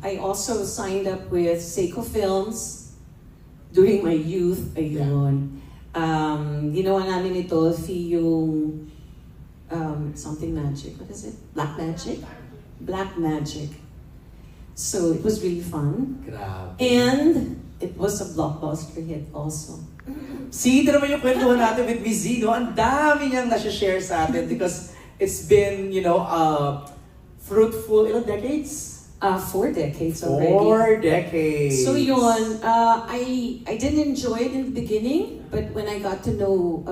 [SPEAKER 1] I also signed up with Seiko Films during my youth. Ayun. Ginawa namin ni Dolphy yung something magic. What is it? Black Magic? Black Magic. So it was really fun.
[SPEAKER 2] Grabe.
[SPEAKER 1] And it was a blockbuster hit also.
[SPEAKER 2] See, ito naman yung kwentuhan natin with Miz, no? Ang dami niyang nasi-share sa atin because it's been, fruitful, ilang decades?
[SPEAKER 1] 4 decades already.
[SPEAKER 2] 4 decades.
[SPEAKER 1] So yun, I didn't enjoy it in the beginning, but when I got to know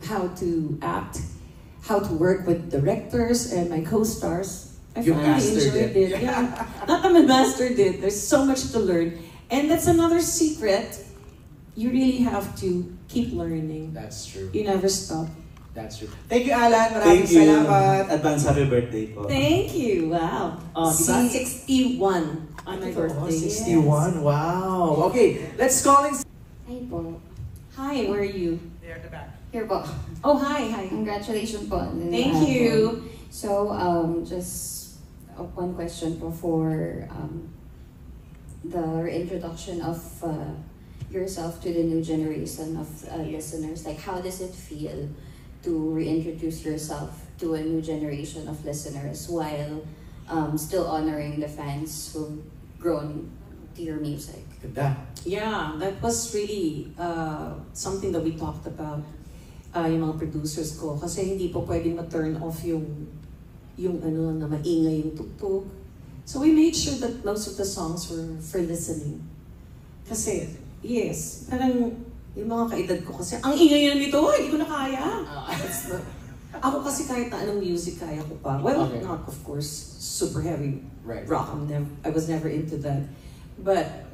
[SPEAKER 1] how to act, how to work with directors and my co-stars, I
[SPEAKER 2] You
[SPEAKER 1] finally
[SPEAKER 2] mastered
[SPEAKER 1] enjoyed
[SPEAKER 2] it.
[SPEAKER 1] it. Yeah. Not that I mastered it, there's so much to learn. And that's another secret. You really have to keep learning.
[SPEAKER 2] That's true.
[SPEAKER 1] You never stop.
[SPEAKER 2] That's true. Thank you, Alan. Maraming
[SPEAKER 3] Thank you.
[SPEAKER 2] salamat.
[SPEAKER 3] Advance happy birthday po.
[SPEAKER 1] Thank you. Wow. Oh, diba?
[SPEAKER 2] See-
[SPEAKER 1] 61 on my birthday.
[SPEAKER 2] 61. Wow. Okay, let's call in.
[SPEAKER 4] Hi po.
[SPEAKER 1] Hi, where are you?
[SPEAKER 2] There at the back.
[SPEAKER 4] Here po.
[SPEAKER 1] Oh, hi.
[SPEAKER 4] Congratulations po.
[SPEAKER 1] Thank you.
[SPEAKER 4] So, just one question po for the reintroduction of yourself to the new generation of listeners? Like, how does it feel to reintroduce yourself to a new generation of listeners while still honoring the fans who've grown to your music?
[SPEAKER 2] Ganda.
[SPEAKER 1] Yeah, that was really something that we talked about, yung mga producers ko. Kasi hindi po pwedeng ma-turn off yung ano na maingay yung tugtog. So we made sure that most of the songs were for listening. Kasi, yes, parang yung mga kaedad ko kasi, ang ingay na nito, hindi ko na kaya. Ako kasi kahit na anong music kaya ko pa. Well,
[SPEAKER 2] Okay.
[SPEAKER 1] not of course super heavy
[SPEAKER 2] Right.
[SPEAKER 1] rock. I was never into that. But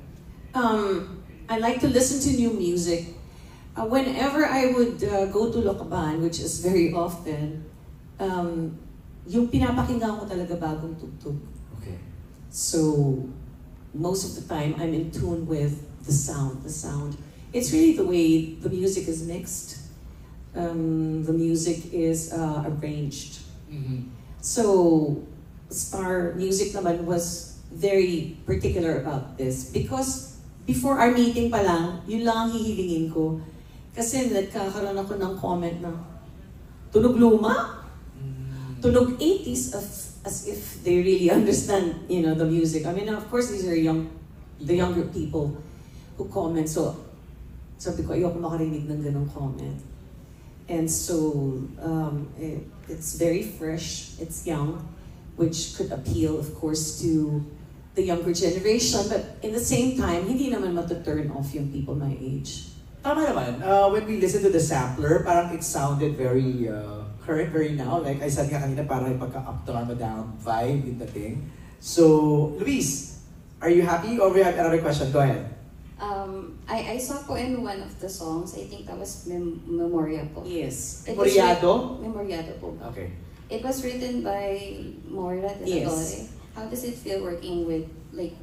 [SPEAKER 1] I like to listen to new music. Whenever I would go to Locaban, which is very often, yung pinapakinggan ko talaga bagong tugtog.
[SPEAKER 2] Okay.
[SPEAKER 1] So most of the time, I'm in tune with the sound. It's really the way the music is mixed. The music is arranged.
[SPEAKER 2] Mhm.
[SPEAKER 1] So Star Music naman was very particular about this because before our meeting pa lang, yun lang ang hihilingin ko. Kasi nagkakaroon ako ng comment na tunog luma, tunog 80s as if they really understand, the music. I mean, of course, these are the younger people who comment. So sabi ko, ayoko makarinig ng ganong comment. And so it's very fresh, it's young, which could appeal, of course, to the younger generation. But in the same time, hindi naman matuturn off yung people my age.
[SPEAKER 2] Tama naman. When we listen to the sampler, parang it sounded very current, very now. Like I said nga kanina, parang pagka-up down, down vibe in the thing. So, Luis, are you happy or we have another question? Go ahead.
[SPEAKER 4] I saw po in one of the songs, I think that was Memoria po.
[SPEAKER 1] Yes.
[SPEAKER 4] It was
[SPEAKER 2] Memoriado?
[SPEAKER 4] Memoriado po.
[SPEAKER 2] Okay.
[SPEAKER 4] It was written by Moira de la
[SPEAKER 1] Yes.
[SPEAKER 4] Torre. How does it feel working with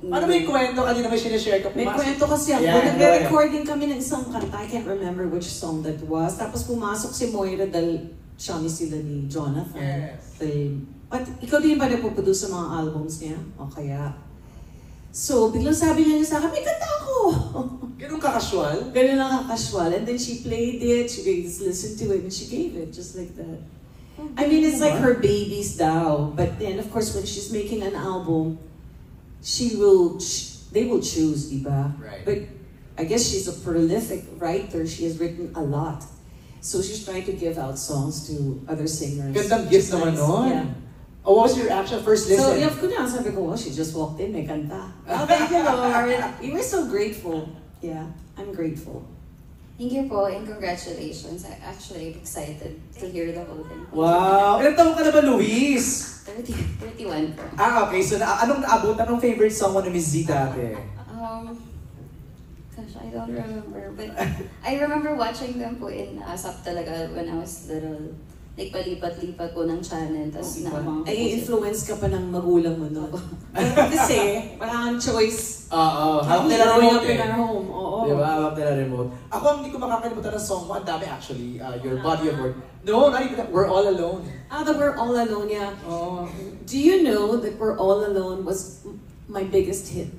[SPEAKER 2] Ano ba yung kwento? Kanina may sinishare ka
[SPEAKER 1] May
[SPEAKER 2] pumasok.
[SPEAKER 1] kwento kasi ako.
[SPEAKER 2] Yeah,
[SPEAKER 1] Nagre-recording kami ng isang kanta. I can't remember which song that was. Tapos pumasok si Moira dahil chummy sila ni Jonathan.
[SPEAKER 2] Yes.
[SPEAKER 1] But ikaw din ba nagpo-produce sa mga albums niya? O kaya? So, biglang sabi niya sa akin, may kanta ako!
[SPEAKER 2] Ganun ka-casual?
[SPEAKER 1] Ganun lang ka-casual. And then she played it, she just listened to it, and she gave it, just like that. I mean, it's like her babies daw. But then, of course, when she's making an album, they will choose, diba?
[SPEAKER 2] Right.
[SPEAKER 1] But I guess she's a prolific writer. She has written a lot. So she's trying to give out songs to other singers.
[SPEAKER 2] Gandang gift
[SPEAKER 1] Which is
[SPEAKER 2] naman
[SPEAKER 1] nice.
[SPEAKER 2] nun.
[SPEAKER 1] Yeah.
[SPEAKER 2] Oh, what was your reaction first listen?
[SPEAKER 1] So, of course, sabi ko, she just walked in, may kanta. Oh, thank you, Lord. We were so grateful. Yeah, I'm grateful.
[SPEAKER 4] Thank you po and congratulations. I'm actually excited to hear the whole thing.
[SPEAKER 2] Wow! Ilang taon ka na ba, Luis?
[SPEAKER 4] 31 po.
[SPEAKER 2] Okay. So, anong naabutan? Anong favorite song mo ni Miss Z dati?
[SPEAKER 4] Gosh, I don't remember. But I remember watching them po in ASAP talaga when I was little. Like, palipat-lipat po ng channel. Tapos naabang ko po
[SPEAKER 1] Ay, influence ka pa ng magulang mo, no? Kasi, wala kang choice.
[SPEAKER 2] Oo. Hawak nila
[SPEAKER 1] Growing
[SPEAKER 2] remote
[SPEAKER 1] up in our
[SPEAKER 2] eh.
[SPEAKER 1] home. Oo.
[SPEAKER 2] Diba? Hawak nila remote. Ako, ang hindi ko makakalimutan ng song mo. Ang dami actually. Your Body of Work. No, not even that. We're All Alone.
[SPEAKER 1] That We're All Alone, yeah.
[SPEAKER 2] Oh.
[SPEAKER 1] Do you know that We're All Alone was my biggest hit?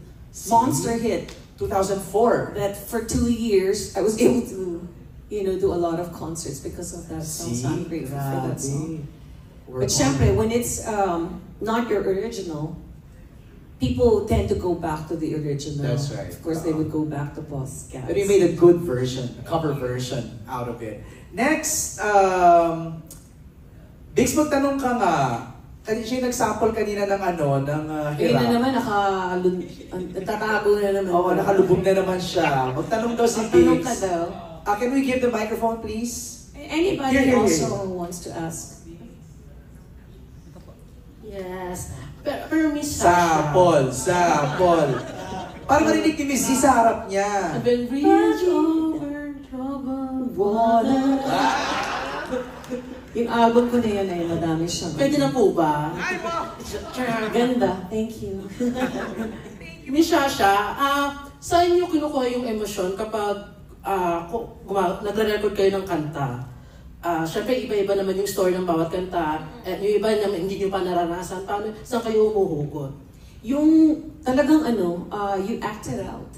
[SPEAKER 1] Monster hit.
[SPEAKER 2] 2004.
[SPEAKER 1] That for 2 years, I was able to, do a lot of concerts because of that song. So I'm grateful for that song. But syempre, when it's not your original, people tend to go back to the original.
[SPEAKER 2] That's right.
[SPEAKER 1] Of course, they would go back to Boss Cats.
[SPEAKER 2] But you made a good version, a cover version out of it. Next, Biggs, magtanong ka nga. Siya yung nag-sample kanina ng
[SPEAKER 1] Ayun
[SPEAKER 2] hirap.
[SPEAKER 1] na naman, nagtatago na naman.
[SPEAKER 2] Oo, nakalubog na naman siya. Magtanong daw si
[SPEAKER 1] Magtanong
[SPEAKER 2] Biggs.
[SPEAKER 1] ka daw.
[SPEAKER 2] Can we give the microphone, please?
[SPEAKER 1] Anybody
[SPEAKER 2] Here.
[SPEAKER 1] also wants to ask?
[SPEAKER 5] Yes. Pero Miss Sasha.
[SPEAKER 2] Sample. Para marinig ni Miss Z sa harap niya.
[SPEAKER 5] I've been reached over troubled water.
[SPEAKER 1] Yung album ko na yun ay madami siyang.
[SPEAKER 5] Pwede na po ba?
[SPEAKER 1] Ganda, thank you.
[SPEAKER 5] Miss Sasha, saan niyo kinukuha yung emosyon kapag nagre-record kayo ng kanta? Siyempre, iba-iba naman yung story ng bawat kanta. At yung iba naman hindi niyo pa naranasan. Saan kayo umuhugot?
[SPEAKER 1] Yung talagang you act it out.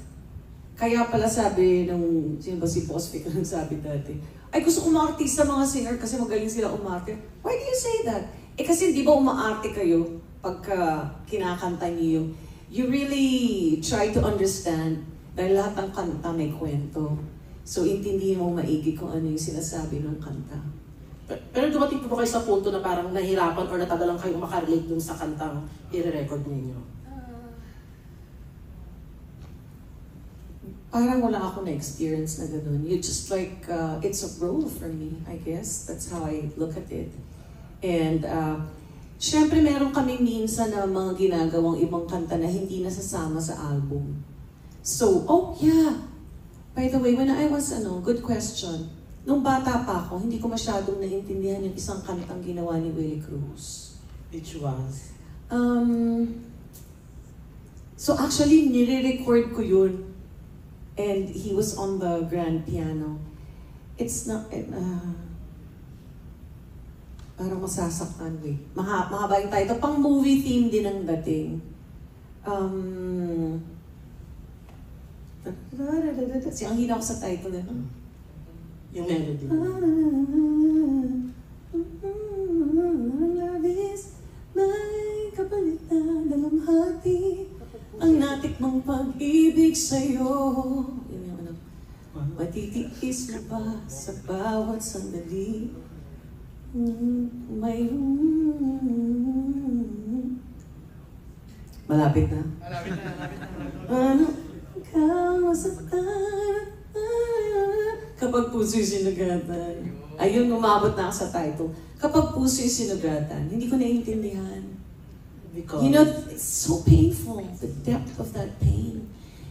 [SPEAKER 1] Kaya pala sabi nung, sino ba si Boss Vic nang sabi dati, ay gusto ko umaartista mga singer kasi magaling sila umarte. Why do you say that? Eh kasi di ba umaarte kayo pagka kinakanta niyo, you really try to understand dahil lahat ng kanta may kwento. So intindihin mo maigi kung ano yung sinasabi ng kanta.
[SPEAKER 5] Pero dumating po ba kayo sa punto na parang nahirapan or natagalan kayo makarelate dun sa kantang i-record ninyo?
[SPEAKER 1] Parang wala ako na-experience na ganun. You just like, it's a role for me, I guess. That's how I look at it. And, syempre meron kami minsan na mga ginagawang ibang kanta na hindi nasasama sa album. So, oh yeah! By the way, when I was, good question. Nung bata pa ako, hindi ko masyadong naiintindihan yung isang kantang ginawa ni Willie Cruz.
[SPEAKER 5] Which was?
[SPEAKER 1] So actually, nire-record ko yun. And he was on the grand piano. It's not, parang masasaktan, wait. Mahaba yung title. Pang movie theme din ang dating. Ang hina ko sa title eh.
[SPEAKER 5] Yung melody.
[SPEAKER 1] Love is may kapalitan ng hati. Ang natik mong pag-ibig sa'yo. Yun yung matitiis mo ba sa bawat sandali? May... Malapit na. Ano? Ikaw masaktan. Kapag puso'y sinugatan. Ayun, umabot na ako sa title. Kapag puso'y sinugatan, hindi ko naiintindihan.
[SPEAKER 5] Because...
[SPEAKER 1] You know, it's so painful, the depth of that pain.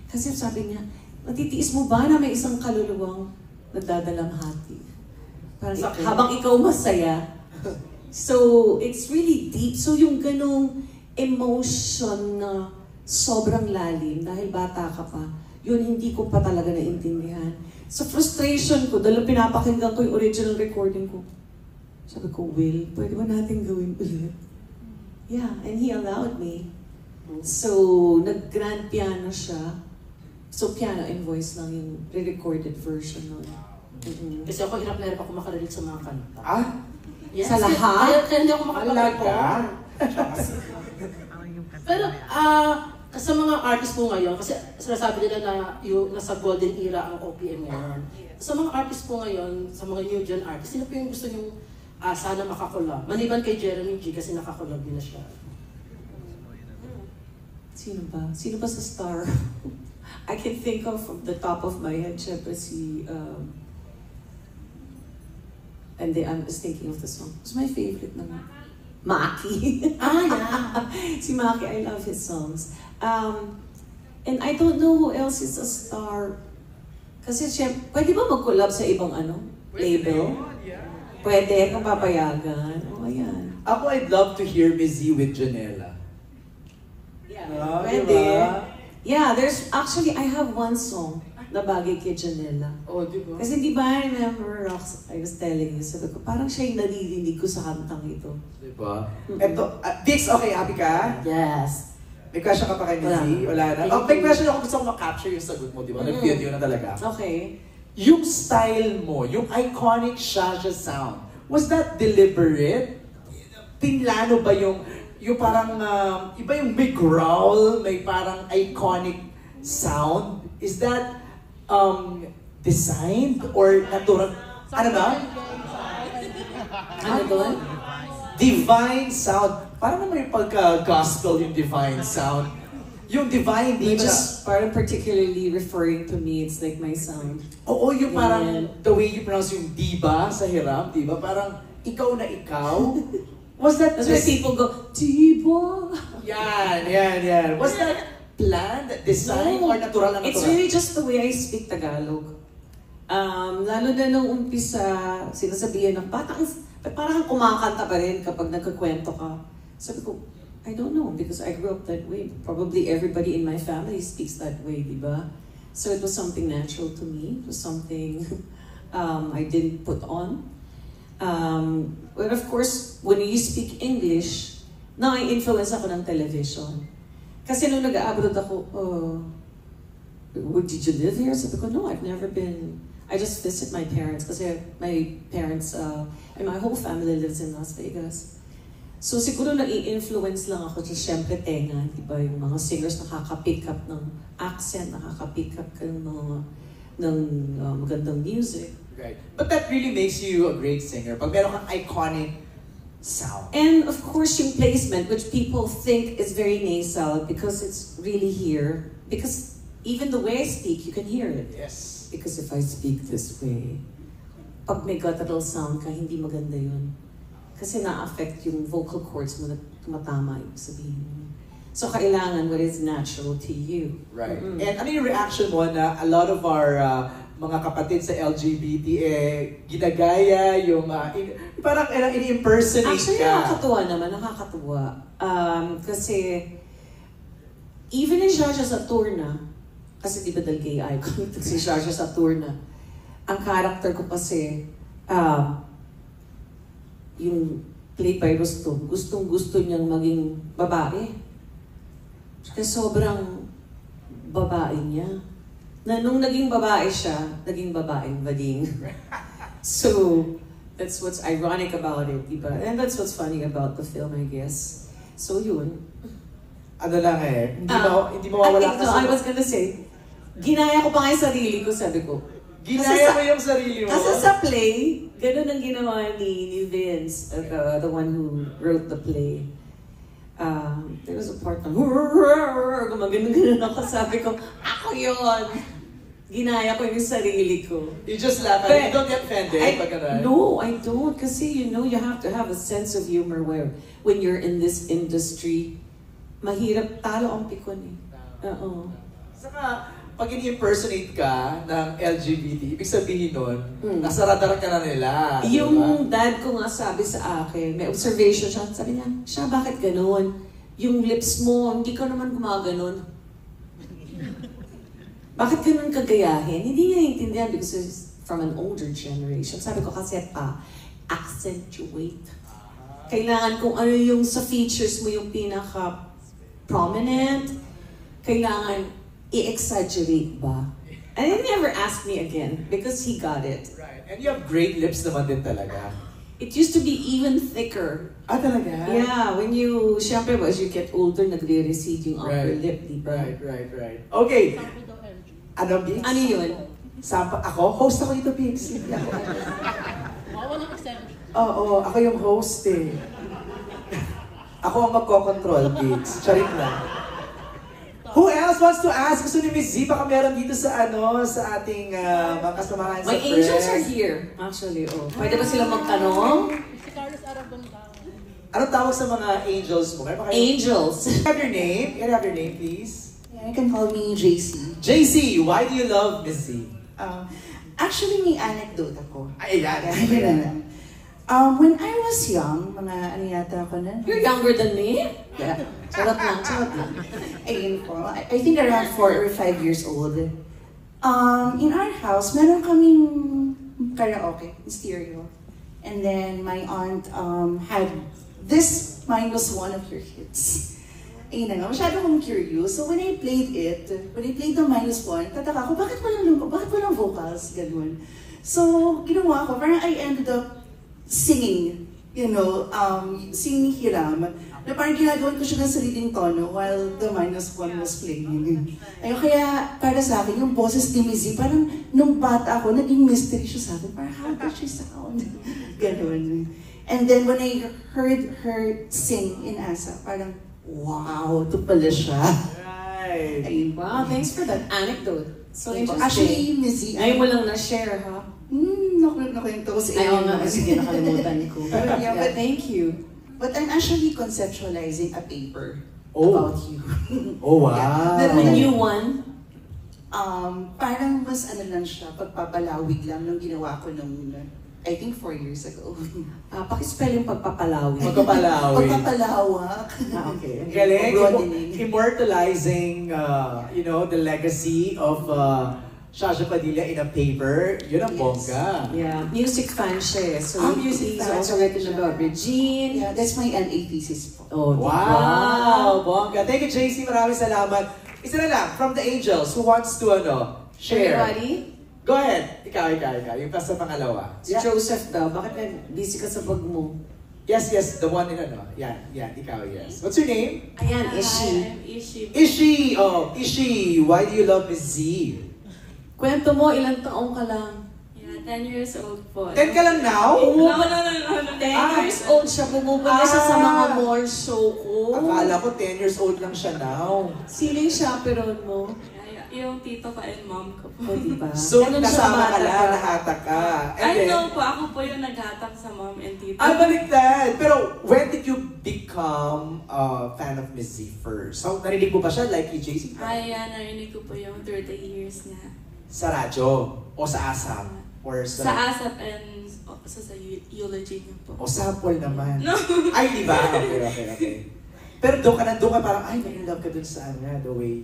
[SPEAKER 1] Kasi sabi niya, matitiis mo ba na may isang kaluluwang nagdadalamhati? Parang habang ikaw masaya. So, it's really deep. So, yung ganong emotion na sobrang lalim, dahil bata ka pa, yun hindi ko pa talaga naintindihan. Sa frustration ko, dahil pinapakinggan ko yung original recording ko, sabi ko, Will, pwede ba natin gawin ulit? Yeah, and he allowed me. So, nag-grand piano siya. So, piano and voice lang yung re-recorded version nun.
[SPEAKER 5] Kasi ako hirap na hirap ako makarelate sa mga kanta. Yes,
[SPEAKER 1] Sa lahat?
[SPEAKER 5] Kaya hindi ako makapag-record. Pero, sa mga artist po ngayon, kasi sinasabi nila na nasa golden era ang OPM ngayon. Sa mga artist po ngayon, sa mga new gen artists, sino po yung gusto nyo sana makakolab? Maliban kay Jeremy G kasi nakakolab din na siya.
[SPEAKER 1] Sino ba? Sino ba sa star? I can think of from the top of my head, syempre si... and then I was thinking of the song. What's my favorite naman? Maki.
[SPEAKER 5] Yeah.
[SPEAKER 1] Si Maki, I love his songs. And I don't know who else is a star. Kasi syempre, pwede ba mag-collab sa ibang label? Pwede, kung papayagan. Ayan.
[SPEAKER 2] Ako, I'd love to hear Mizzy with Janela.
[SPEAKER 1] Yeah, pwede. Yeah, there's actually, I have one song na bagay kay Janela.
[SPEAKER 2] Oh, di ba?
[SPEAKER 1] Kasi di ba, I remember, Rox, I was telling you, sabi ko, parang siya yung naririnig ko sa kantang ito.
[SPEAKER 2] Di ba? Eto, Vix, okay, happy ka?
[SPEAKER 5] Yes.
[SPEAKER 2] May question ka pa kay Mizzy? Wala na? Oh, may question ako, gusto ko ma-capture yung sagot mo, di ba? Nag-video na talaga.
[SPEAKER 1] Okay.
[SPEAKER 2] Yung style mo, yung iconic Shasha sound, was that deliberate? Pinlano ba yung parang, iba yung big growl, may parang iconic sound? Is that designed or natural? Ano ba?
[SPEAKER 1] Ano doon?
[SPEAKER 2] Divine sound. Parang naman yung pagka-gospel yung divine sound. Yung divine, di
[SPEAKER 1] Which
[SPEAKER 2] ba?
[SPEAKER 1] is parang particularly referring to me, it's like my sound.
[SPEAKER 2] Oo, yung parang
[SPEAKER 1] Yeah.
[SPEAKER 2] the way you pronounce yung diba sa hiram, diba? Parang ikaw na ikaw. Was that
[SPEAKER 1] That's why people go, Diba?
[SPEAKER 2] Yan. Was that planned, designed,
[SPEAKER 1] No.
[SPEAKER 2] or natural na natural?
[SPEAKER 1] It's really just the way I speak Tagalog. Lalo na nung umpisa, sinasabihan ng parang kumakanta pa rin kapag nagkakwento ka. Sabi ko, I don't know, because I grew up that way. Probably everybody in my family speaks that way, diba? So it was something natural to me. It was something I didn't put on. But of course, when you speak English, na-influence ako ng television. Kasi nung nag-abroad ako, did you live here? Sabi ko, no, I've never been. I just visit my parents kasi my parents and my whole family lives in Las Vegas. So siguro nai-influence lang ako sa syempre tenga, di ba? Yung mga singers nakaka-pick up ng accent, nakaka-pick up ng magandang music.
[SPEAKER 2] Right. But that really makes you a great singer. Pag meron kang iconic sound.
[SPEAKER 1] And of course, yung placement, which people think is very nasal because it's really here. Because even the way I speak, you can hear it.
[SPEAKER 2] Yes.
[SPEAKER 1] Because if I speak this way, pag may guttural sound ka, hindi maganda yun. Kasi na-affect yung vocal cords mo na tumatama, ibig sabihin. So kailangan what is natural to you.
[SPEAKER 2] Right. And ano yung reaction mo na a lot of our mga kapatid sa LGBT ginagaya yung parang ini-impersonate
[SPEAKER 1] Actually,
[SPEAKER 2] ka.
[SPEAKER 1] nakakatuwa naman, nakakatuwa. Kasi even in Jaja Saturna, kasi di ba dahil gay icon, si Jaja Saturna, ang character ko kasi, yung played by Rustom, gustong-gusto niyang maging babae. Kasi sobrang babae niya. Na nung naging babae siya, naging babaeng bading. So, that's what's ironic about it, diba? And that's what's funny about the film, I guess. So yun.
[SPEAKER 2] Ano lang hindi mawawala kasi.
[SPEAKER 1] I was gonna say, ginaya ko pa nga yung sarili ko, sabi ko.
[SPEAKER 2] Ginaya mo yung sarili mo?
[SPEAKER 1] Kasi sa play, ganun ang ginawa ni Vince, the one who wrote the play. There was a part na gumagano-ganon ako, sabi ko, ako yun! Ginaya ko yung sarili ko.
[SPEAKER 2] You just laugh at it. You don't get offended pag ganun?
[SPEAKER 1] No, I don't. Kasi you know, you have to have a sense of humor where when you're in this industry, mahirap talo ang pikon eh. Oo.
[SPEAKER 2] Saka, pag in-impersonate ka ng LGBT, ibig sabihin nun, nasa radar ka na nila.
[SPEAKER 1] Yung dad ko nga sabi sa akin, may observation siya, sabi niya, siya, bakit ganun? Yung lips mo, hindi ka naman gumaganon. Bakit ganun kagayahin? Hindi niya naiintindihan because it's from an older generation. Sabi ko kasi accentuate. Kailangan kung ano yung sa features mo yung pinaka-prominent, kailangan i-exaggerate ba? And he never asked me again because he got it.
[SPEAKER 2] Right. And you have great lips naman din talaga.
[SPEAKER 1] It used to be even thicker.
[SPEAKER 2] Ah, talaga?
[SPEAKER 1] Yeah, when you, syempre as you get older, nagre-recede yung upper lip, di ba?
[SPEAKER 2] Right. Okay. Ano, Biggs?
[SPEAKER 1] Ano yun?
[SPEAKER 2] Ako? Host ako dito, Biggs.
[SPEAKER 5] Walang exemption.
[SPEAKER 2] Oo, ako yung host eh. Ako ang magkocontrol, Biggs. Charit lang. Who else wants to ask? Gusto ni Miss Z, baka meron dito sa sa ating mga kasamahan sa
[SPEAKER 1] My angels are here, actually. Oh. Pwede ba sila magtanong?
[SPEAKER 5] Si Carlos Aragon ka.
[SPEAKER 2] Anong tawag sa mga angels mo?
[SPEAKER 1] Angels.
[SPEAKER 2] Have your name? Can I have your name, please?
[SPEAKER 6] You can call me JC.
[SPEAKER 2] JC, why do you love Miss Z?
[SPEAKER 6] Actually, may anecdote ako.
[SPEAKER 2] Ay, yan.
[SPEAKER 6] When I was young, mga ano yata ako na?
[SPEAKER 1] You're younger than me?
[SPEAKER 6] Yeah.
[SPEAKER 1] Charot lang.
[SPEAKER 6] Ayun po. I think around 4 or 5 years old. In our house, meron kaming karaoke, stereo. And then my aunt had this minus one of your hits. Ayun na nga, masyado akong curious. So when I played the minus one, tataka ko, bakit walang vocals? Ganun. So, ginawa ko, parang I ended up singing, singing hiram. Na parang ginagawan ko siya ng sariling tono while the minus one was playing. Ayun, kaya para sa akin, yung boses ni Mizzy, parang nung bata ako, naging mystery siya sa akin. Parang how does she sound? Ganun. And then when I heard her sing in ASA, parang, wow, ito pala siya.
[SPEAKER 2] Right.
[SPEAKER 6] Ayun.
[SPEAKER 1] Wow, thanks for that anecdote. So interesting.
[SPEAKER 6] Actually, Mizzy,
[SPEAKER 1] Ngayon mo lang na-share, ha?
[SPEAKER 6] nakwento ko sa
[SPEAKER 1] Ayaw
[SPEAKER 6] inyo.
[SPEAKER 1] nga, sige, nakalimutan ko.
[SPEAKER 6] Yeah, but
[SPEAKER 1] Thank you.
[SPEAKER 6] But I'm actually conceptualizing a paper
[SPEAKER 2] Oh.
[SPEAKER 6] about you.
[SPEAKER 2] Oh, wow.
[SPEAKER 6] Yeah.
[SPEAKER 1] The new one?
[SPEAKER 6] Parang mas ano lang siya, pagpapalawig lang nung ginawa ko nung, I think 4 years ago.
[SPEAKER 1] Pakispell yung pagpapalawi.
[SPEAKER 2] Magpapalawin.
[SPEAKER 6] Pagpapalawak.
[SPEAKER 1] Okay.
[SPEAKER 2] Ang galing.
[SPEAKER 6] Broadening.
[SPEAKER 2] Immortalizing, the legacy of Shasha Padilla in a paper. Yun ang
[SPEAKER 6] Yes.
[SPEAKER 2] bongga.
[SPEAKER 1] Yeah, music fan siya eh. So
[SPEAKER 6] Music
[SPEAKER 1] he's
[SPEAKER 6] fan.
[SPEAKER 1] also written about Regine.
[SPEAKER 6] Yeah, that's my NA thesis po.
[SPEAKER 1] Oh,
[SPEAKER 2] Wow! Bongga. Thank you, JC. Maraming salamat. Isa na lang, from the Angels, who wants to share?
[SPEAKER 1] Everybody?
[SPEAKER 2] Go ahead. Ikaw. Yung pa sa pangalawa.
[SPEAKER 1] Si Joseph daw, bakit busy ka sa bag mo?
[SPEAKER 2] Yes, the one in Yan, ikaw, yes. What's your name?
[SPEAKER 1] Ayan, Ishi.
[SPEAKER 7] I'm Ishi.
[SPEAKER 2] Ishi, why do you love Miss Z?
[SPEAKER 1] Kwento mo, ilang taong ka lang?
[SPEAKER 7] Yeah, 10 years old po.
[SPEAKER 2] 10 ka lang now?
[SPEAKER 7] No.
[SPEAKER 1] 10 years old siya, pumupunta siya sa mga mall show ko.
[SPEAKER 2] Akala ko 10 years old lang siya now.
[SPEAKER 1] Sino yung chaperon mo?
[SPEAKER 7] Yung tito ko and mom ko po.
[SPEAKER 1] O, diba?
[SPEAKER 2] So,
[SPEAKER 1] Ganun siya
[SPEAKER 2] kasama ka
[SPEAKER 1] bata
[SPEAKER 2] lang,
[SPEAKER 1] pa.
[SPEAKER 2] nahatak ka.
[SPEAKER 7] Ay, no po. Ako po yung naghatak sa mom and tito.
[SPEAKER 2] Baliktad! Pero, when did you become a fan of Miss Z first? So, narinig mo ba siya like kay JC?
[SPEAKER 7] Ay, narinig ko po yung 30 years niya.
[SPEAKER 2] Sa radyo? O sa ASAP? Or
[SPEAKER 7] Sa ASAP and sa eulogy niya po.
[SPEAKER 2] O sample naman.
[SPEAKER 7] No.
[SPEAKER 2] Ay, di ba? Okay. Pero doon ka parang, ay, nag-love ka dun sa the way.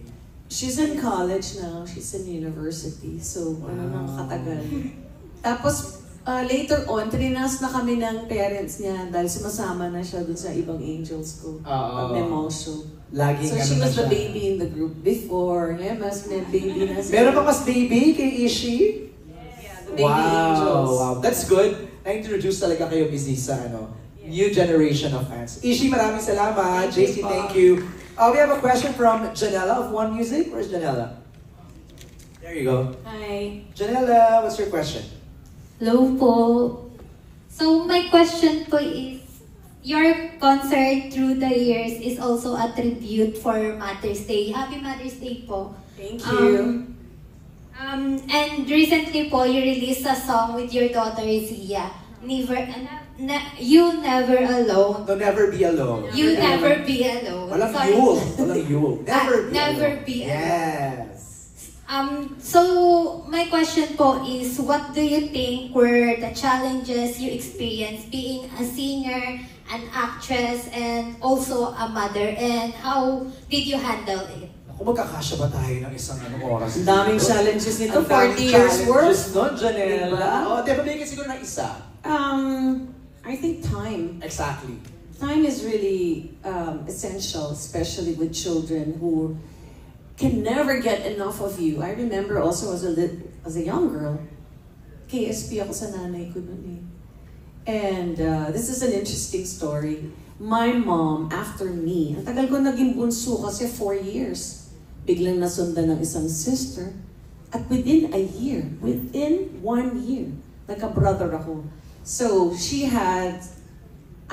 [SPEAKER 1] She's in college now. She's in university. So, nang katagal. Tapos, later on, trinas na kami ng parents niya dahil sumasama na siya dun sa ibang angels ko. Pag may mall show.
[SPEAKER 2] Laging
[SPEAKER 1] So, she was the baby in the group before. Ngayon, mas may baby na siya.
[SPEAKER 2] Meron pa mas baby kay Ishi?
[SPEAKER 1] The baby angels.
[SPEAKER 2] Wow. That's good. Na-introduce talaga kayo, Miss Z, sa new generation of fans. Ishi, maraming salamat. JC, thank you. We have a question from Janella of One Music. Where's Janella? There you go.
[SPEAKER 7] Hi.
[SPEAKER 2] Janella, what's your question?
[SPEAKER 8] Hello po. So my question po is, your concert through the years is also a tribute for Mother's Day. Happy Mother's Day po.
[SPEAKER 1] Thank you.
[SPEAKER 8] And recently po, you released a song with your daughter Zia. You Never Alone.
[SPEAKER 2] No, never be alone.
[SPEAKER 8] You Never Be Alone.
[SPEAKER 2] Walang
[SPEAKER 8] Sorry.
[SPEAKER 2] yule. Walang yule.
[SPEAKER 8] Never be alone.
[SPEAKER 2] Yes.
[SPEAKER 8] So my question po is, what do you think were the challenges you experienced being a singer, an actress, and also a mother, and how did you handle it?
[SPEAKER 2] Kung magkakasya ba tayo ng isang oras?
[SPEAKER 1] Ang daming challenges nito.
[SPEAKER 2] Ang daming
[SPEAKER 1] 40 years worth.
[SPEAKER 2] challenges nun, Janella.
[SPEAKER 1] Diba?
[SPEAKER 2] Diba bigyan siguro ng isa?
[SPEAKER 1] I think time.
[SPEAKER 2] Exactly.
[SPEAKER 1] Time is really essential, especially with children who can never get enough of you. I remember also as a young girl, KSP ako sa nanay ko noon eh. And this is an interesting story. My mom, after me, ang tagal ko naging bunso kasi 4 years. Biglang nasundan ng isang sister. At within 1 year, nagka-brother ako. So, she had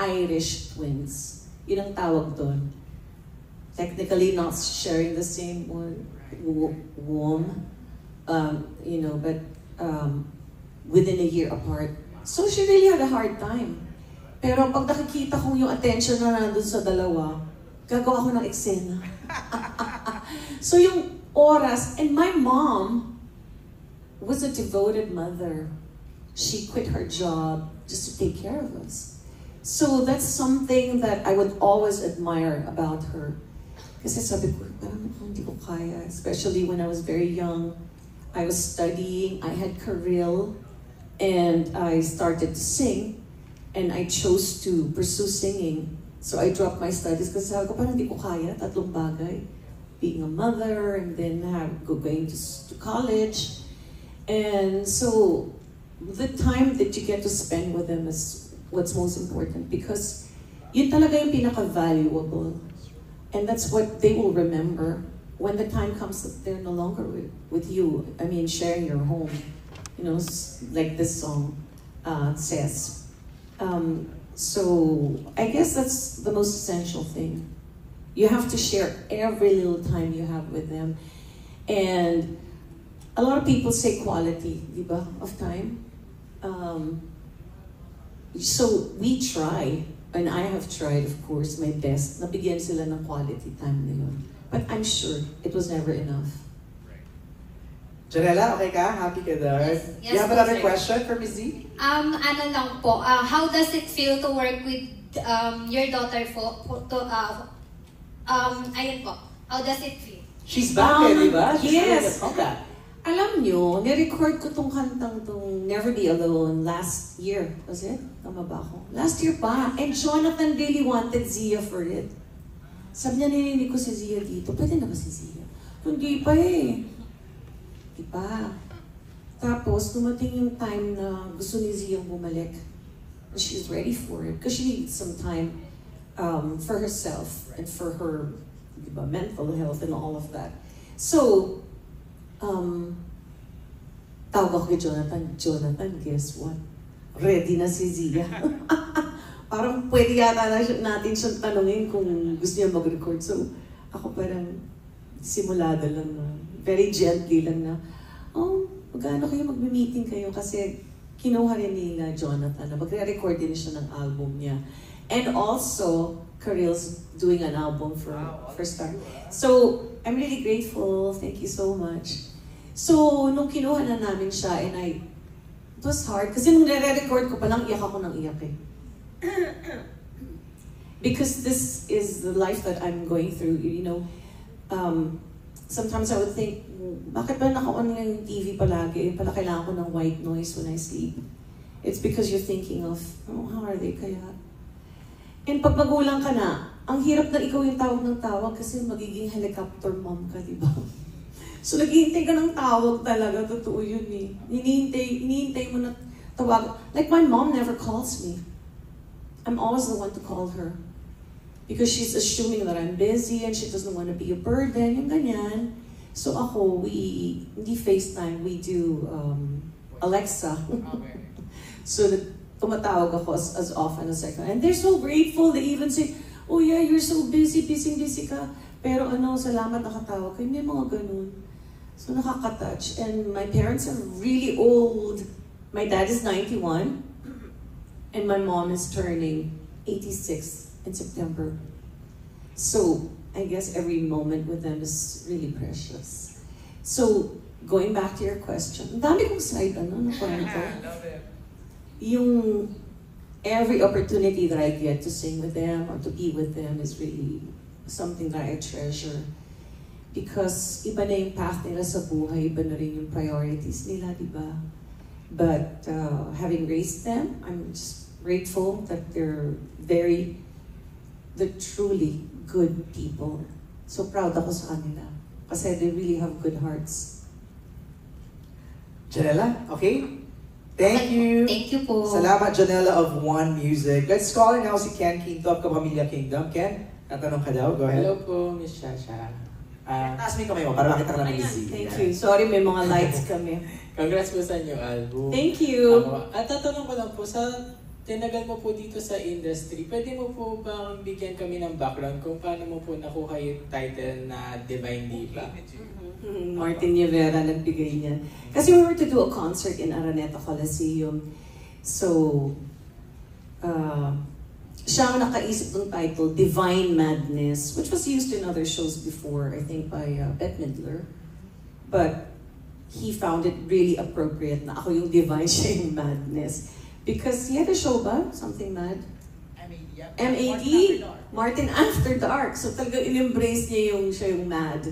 [SPEAKER 1] Irish twins. Yun ang tawag doon. Technically not sharing the same womb, but within 1 year apart. So, she really had a hard time. Pero pag nakikita kong yung attention na nandun sa dalawa, gagawa ko ng eksena. So yung oras, and my mom was a devoted mother. She quit her job just to take care of us. So that's something that I would always admire about her. Kasi sabi ko, parang hindi ko kaya. Especially when I was very young. I was studying, I had career, and I started to sing. And I chose to pursue singing. So I dropped my studies kasi sabi ko, parang hindi ko kaya, tatlong bagay. Being a mother, and then going to college. And so the time that you get to spend with them is what's most important, because yun talaga yung pinaka-valuable. And that's what they will remember when the time comes that they're no longer with you. I mean, sharing your home. Like this song says. So I guess that's the most essential thing. You have to share every little time you have with them. And a lot of people say quality, diba, of time. So we try, and I have tried, of course, my best, nabigyan sila ng quality time nila. But I'm sure it was never enough.
[SPEAKER 2] Janella, okay ka? Happy ka doon?
[SPEAKER 8] Yes,
[SPEAKER 2] You have
[SPEAKER 8] po,
[SPEAKER 2] another
[SPEAKER 8] sir.
[SPEAKER 2] question for Miss Z?
[SPEAKER 8] Ano lang po, how does it feel to work with your daughter ayun po, how does it feel?
[SPEAKER 2] She's back di ba? She's
[SPEAKER 1] yes.
[SPEAKER 2] doing a comeback.
[SPEAKER 1] Alam nyo, nirecord ko tong kantang tong Never Be Alone last year. Was it? Tama ba ako? Last year pa. And Jonathan really wanted Zia for it. Sabi niya, nininig ko si Zia dito. Pwede na ba si Zia? Hindi pa eh. Diba? Tapos, dumating yung time na gusto ni Ziyang bumalik. She's ready for it because she needs some time for herself and for her diba, mental health and all of that. So, tawag ako kay Jonathan, guess what? Ready na si Zia. Parang pwede yata natin siyang tanungin kung gusto niya mag-record. So, ako parang simulado lang na, very gently lang na, oh, magkano kayo magme-meeting kayo? Kasi kinuha rin nila Jonathan na magre-record din siya ng album niya. And also, Karil's doing an album for Star. So, I'm really grateful. Thank you so much. So, nung kinuha na namin siya, and it was hard. Kasi nung nare-record ko, palang iyak ako ng iyak eh. Because this is the life that I'm going through, you know. Sometimes I would think, bakit ba naka-on lang yung TV palagi? Pala kailangan ko ng white noise when I sleep. It's because you're thinking of, oh, how are they kaya? And pag magulang ka na, ang hirap na ikaw yung tawag ng tawag kasi magiging helicopter mom ka, di ba? So naghihintay ka ng tawag talaga, totoo yun eh. Hinihintay mo na tawag. Like my mom never calls me. I'm always the one to call her. Because she's assuming that I'm busy and she doesn't want to be a burden, yung ganyan. So ako, hindi FaceTime, we do Alexa. So tumatawag ako as often as I can. And they're so grateful, they even say, oh yeah, you're so busy ka. Pero salamat nakatawag kayo. May mga ganun. So nakaka-touch. And my parents are really old. My dad is 91. And my mom is turning 86 in September. So, I guess every moment with them is really precious. So, going back to your question, ang dami kong slide, na kwento. Yung every opportunity that I get to sing with them or to be with them is really something that I treasure. Because iba na yung path nila sa buhay, iba na rin yung priorities nila, di ba? But having raised them, I'm just grateful that they're truly good people. So proud ako sa kanila. Kasi they really have good hearts.
[SPEAKER 2] Janela, okay? Thank you.
[SPEAKER 8] Thank you po.
[SPEAKER 2] Salamat, Janela of One Music. Let's call in now si Ken Quinto of Kapamilya Kingdom. Ken, tatanong ka daw. Go ahead.
[SPEAKER 9] Hello po, Miss Shasha.
[SPEAKER 2] Taas mo yung kamay mo para makita ka namin easy.
[SPEAKER 1] Thank you. Sorry, may mga lights kami.
[SPEAKER 9] Congrats po sa inyo album.
[SPEAKER 1] Thank you.
[SPEAKER 9] At tatanong ko lang po, sa tinagal mo po dito sa industry, pwede mo po bang bigyan kami ng background kung paano mo po nakuha yung title na Divine Diva?
[SPEAKER 1] Martin Rivera nagbigay niya. Kasi we were to do a concert in Araneta Coliseum. So, siya ang nakaisip ng title, Divine Madness, which was used in other shows before, I think by Bette Midler. But he found it really appropriate na ako yung divine, siya yung madness. Because he had a show ba? Something mad? MAD? Martin After Dark. So talagang in-embrace niya siya yung mad.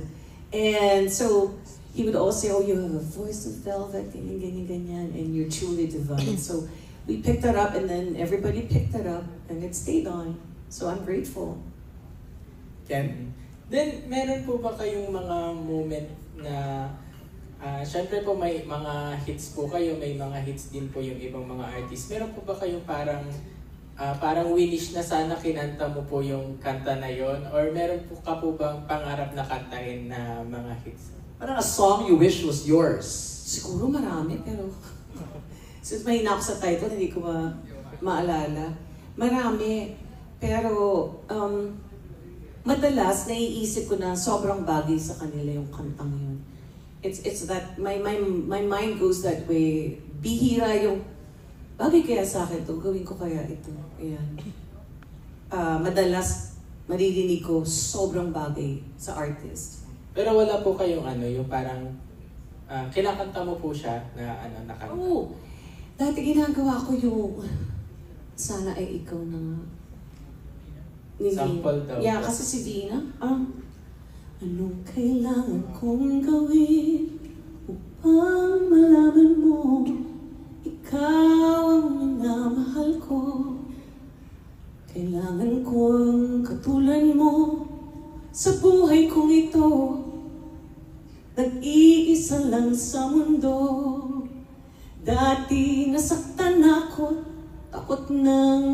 [SPEAKER 1] And so, he would always say, oh, you have a voice of velvet, ganyan, ganyan, ganyan, and you're truly divine. So, we picked that up, and then everybody picked it up, and it stayed on. So, I'm grateful.
[SPEAKER 9] Ken? Then, meron po ba kayong mga moment na, syempre po may mga hits po kayo, may mga hits din po yung ibang mga artists. Meron po ba kayong parang winish na sana kinanta mo po yung kanta na yon, or meron po ka po bang pangarap na kantahin na mga hits?
[SPEAKER 2] Parang a song you wish was yours.
[SPEAKER 1] Siguro marami, pero since mahina ako sa title, hindi ko maalala. Marami, pero madalas naiisip ko na sobrang bagay sa kanila yung kantang yun. It's that my mind goes that way. Bihira yung bagay kaya sa akin to, gawin ko kaya ito. Ayan. Madalas maririnig ko sobrang bagay sa artist.
[SPEAKER 9] Pero wala po kayong yung parang kinakanta mo po siya na nakanta?
[SPEAKER 1] Oo. Dati ginagawa ko yung Sana Ay Ikaw Na Nga.
[SPEAKER 9] Sample daw.
[SPEAKER 1] Yeah, kasi si Dina, anong kailangan kong gawin upang malaman mo ikaw ang minamahal ko? Kailangan kong katulad mo sa buhay kong ito. nag-iisa lang sa mundo. Dati nasaktan ako, takot nang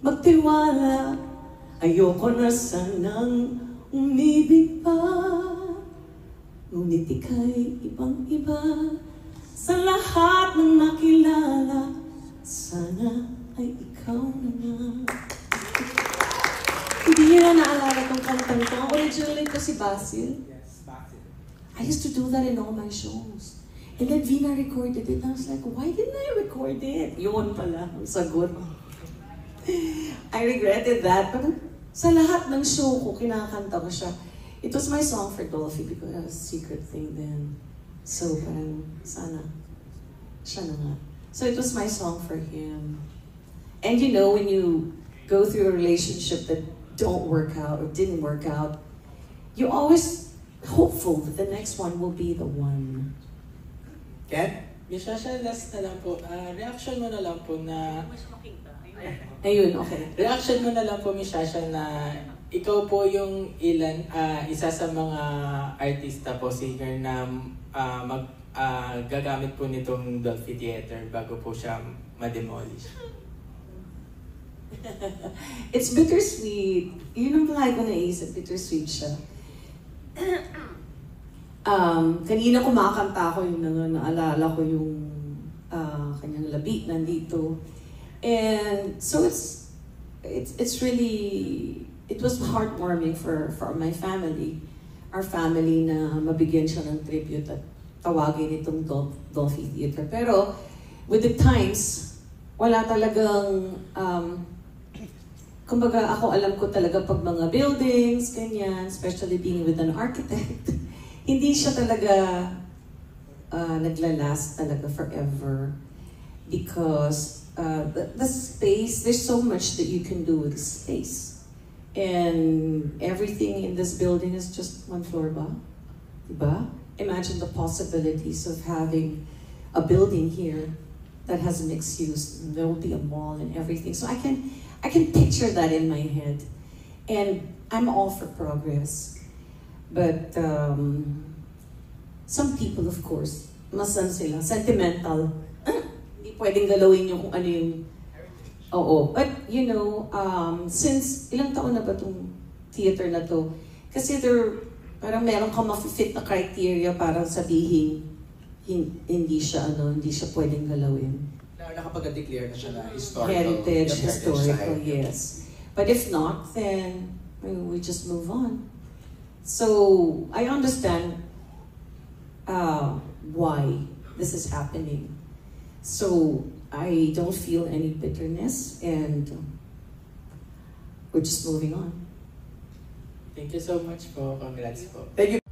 [SPEAKER 1] magtiwala. Ayoko na sanang umibig pa. Ngunit ika'y ibang-iba. Sa lahat ng nakilala, sana ay ikaw na nga. Hindi niyo na naalala tong kantang to. Ang original ko si Basil.
[SPEAKER 9] Yes, Basil.
[SPEAKER 1] I used to do that in all my shows. And then Vina recorded it. I was like, why didn't I record it? Yun pala, ang sagot. I regretted that. Pero sa lahat ng show ko, kinakanta ko siya. It was my song for Dolphy because it was a secret thing then. So parang sana siya na nga. So it was my song for him. And you know, when you go through a relationship that don't work out or didn't work out, you're always hopeful that the next one will be the one.
[SPEAKER 2] Ken?
[SPEAKER 9] Miss Shasha, last na lang po. Reaction mo na lang po na...
[SPEAKER 1] Ayun, okay.
[SPEAKER 9] Reaction mo na lang po, Miss Shasha, na ikaw po yung isa sa mga artista po, singer na gagamit po nitong Dolphy Theater bago po siya ma-demolish.
[SPEAKER 1] It's bittersweet. Yun ang lagi ko naisip, bittersweet siya. Kanina kumakanta ko yung naalala ko yung kanyang labi nandito. And so it's really, it was heartwarming for my family. Our family na mabigyan siya ng tribute at tawagin itong Dolphy Theater. Pero with the times, wala talagang, kumbaga ako alam ko talaga pag mga buildings, ganyan, especially being with an architect, hindi siya talaga naglalast talaga forever because the space, there's so much that you can do with the space. And everything in this building is just one floor ba? Diba? Imagine the possibilities of having a building here that has mixed use. There will be a mall and everything. So I can picture that in my head. And I'm all for progress. But some people, of course, masan sila, sentimental. Hindi pwedeng galawin yung kung ano yung... Oo. But, you know, since ilang taon na ba itong theater na to? Kasi parang meron kang ma-fit na criteria para sabihin hindi siya pwedeng galawin.
[SPEAKER 2] Nakapag-declare na siya na historical.
[SPEAKER 1] Heritage, historical, yes. But if not, then we just move on. So, I understand why this is happening. So, I don't feel any bitterness and we're just moving on.
[SPEAKER 9] Thank you so much po. Congrats po.
[SPEAKER 2] Thank you.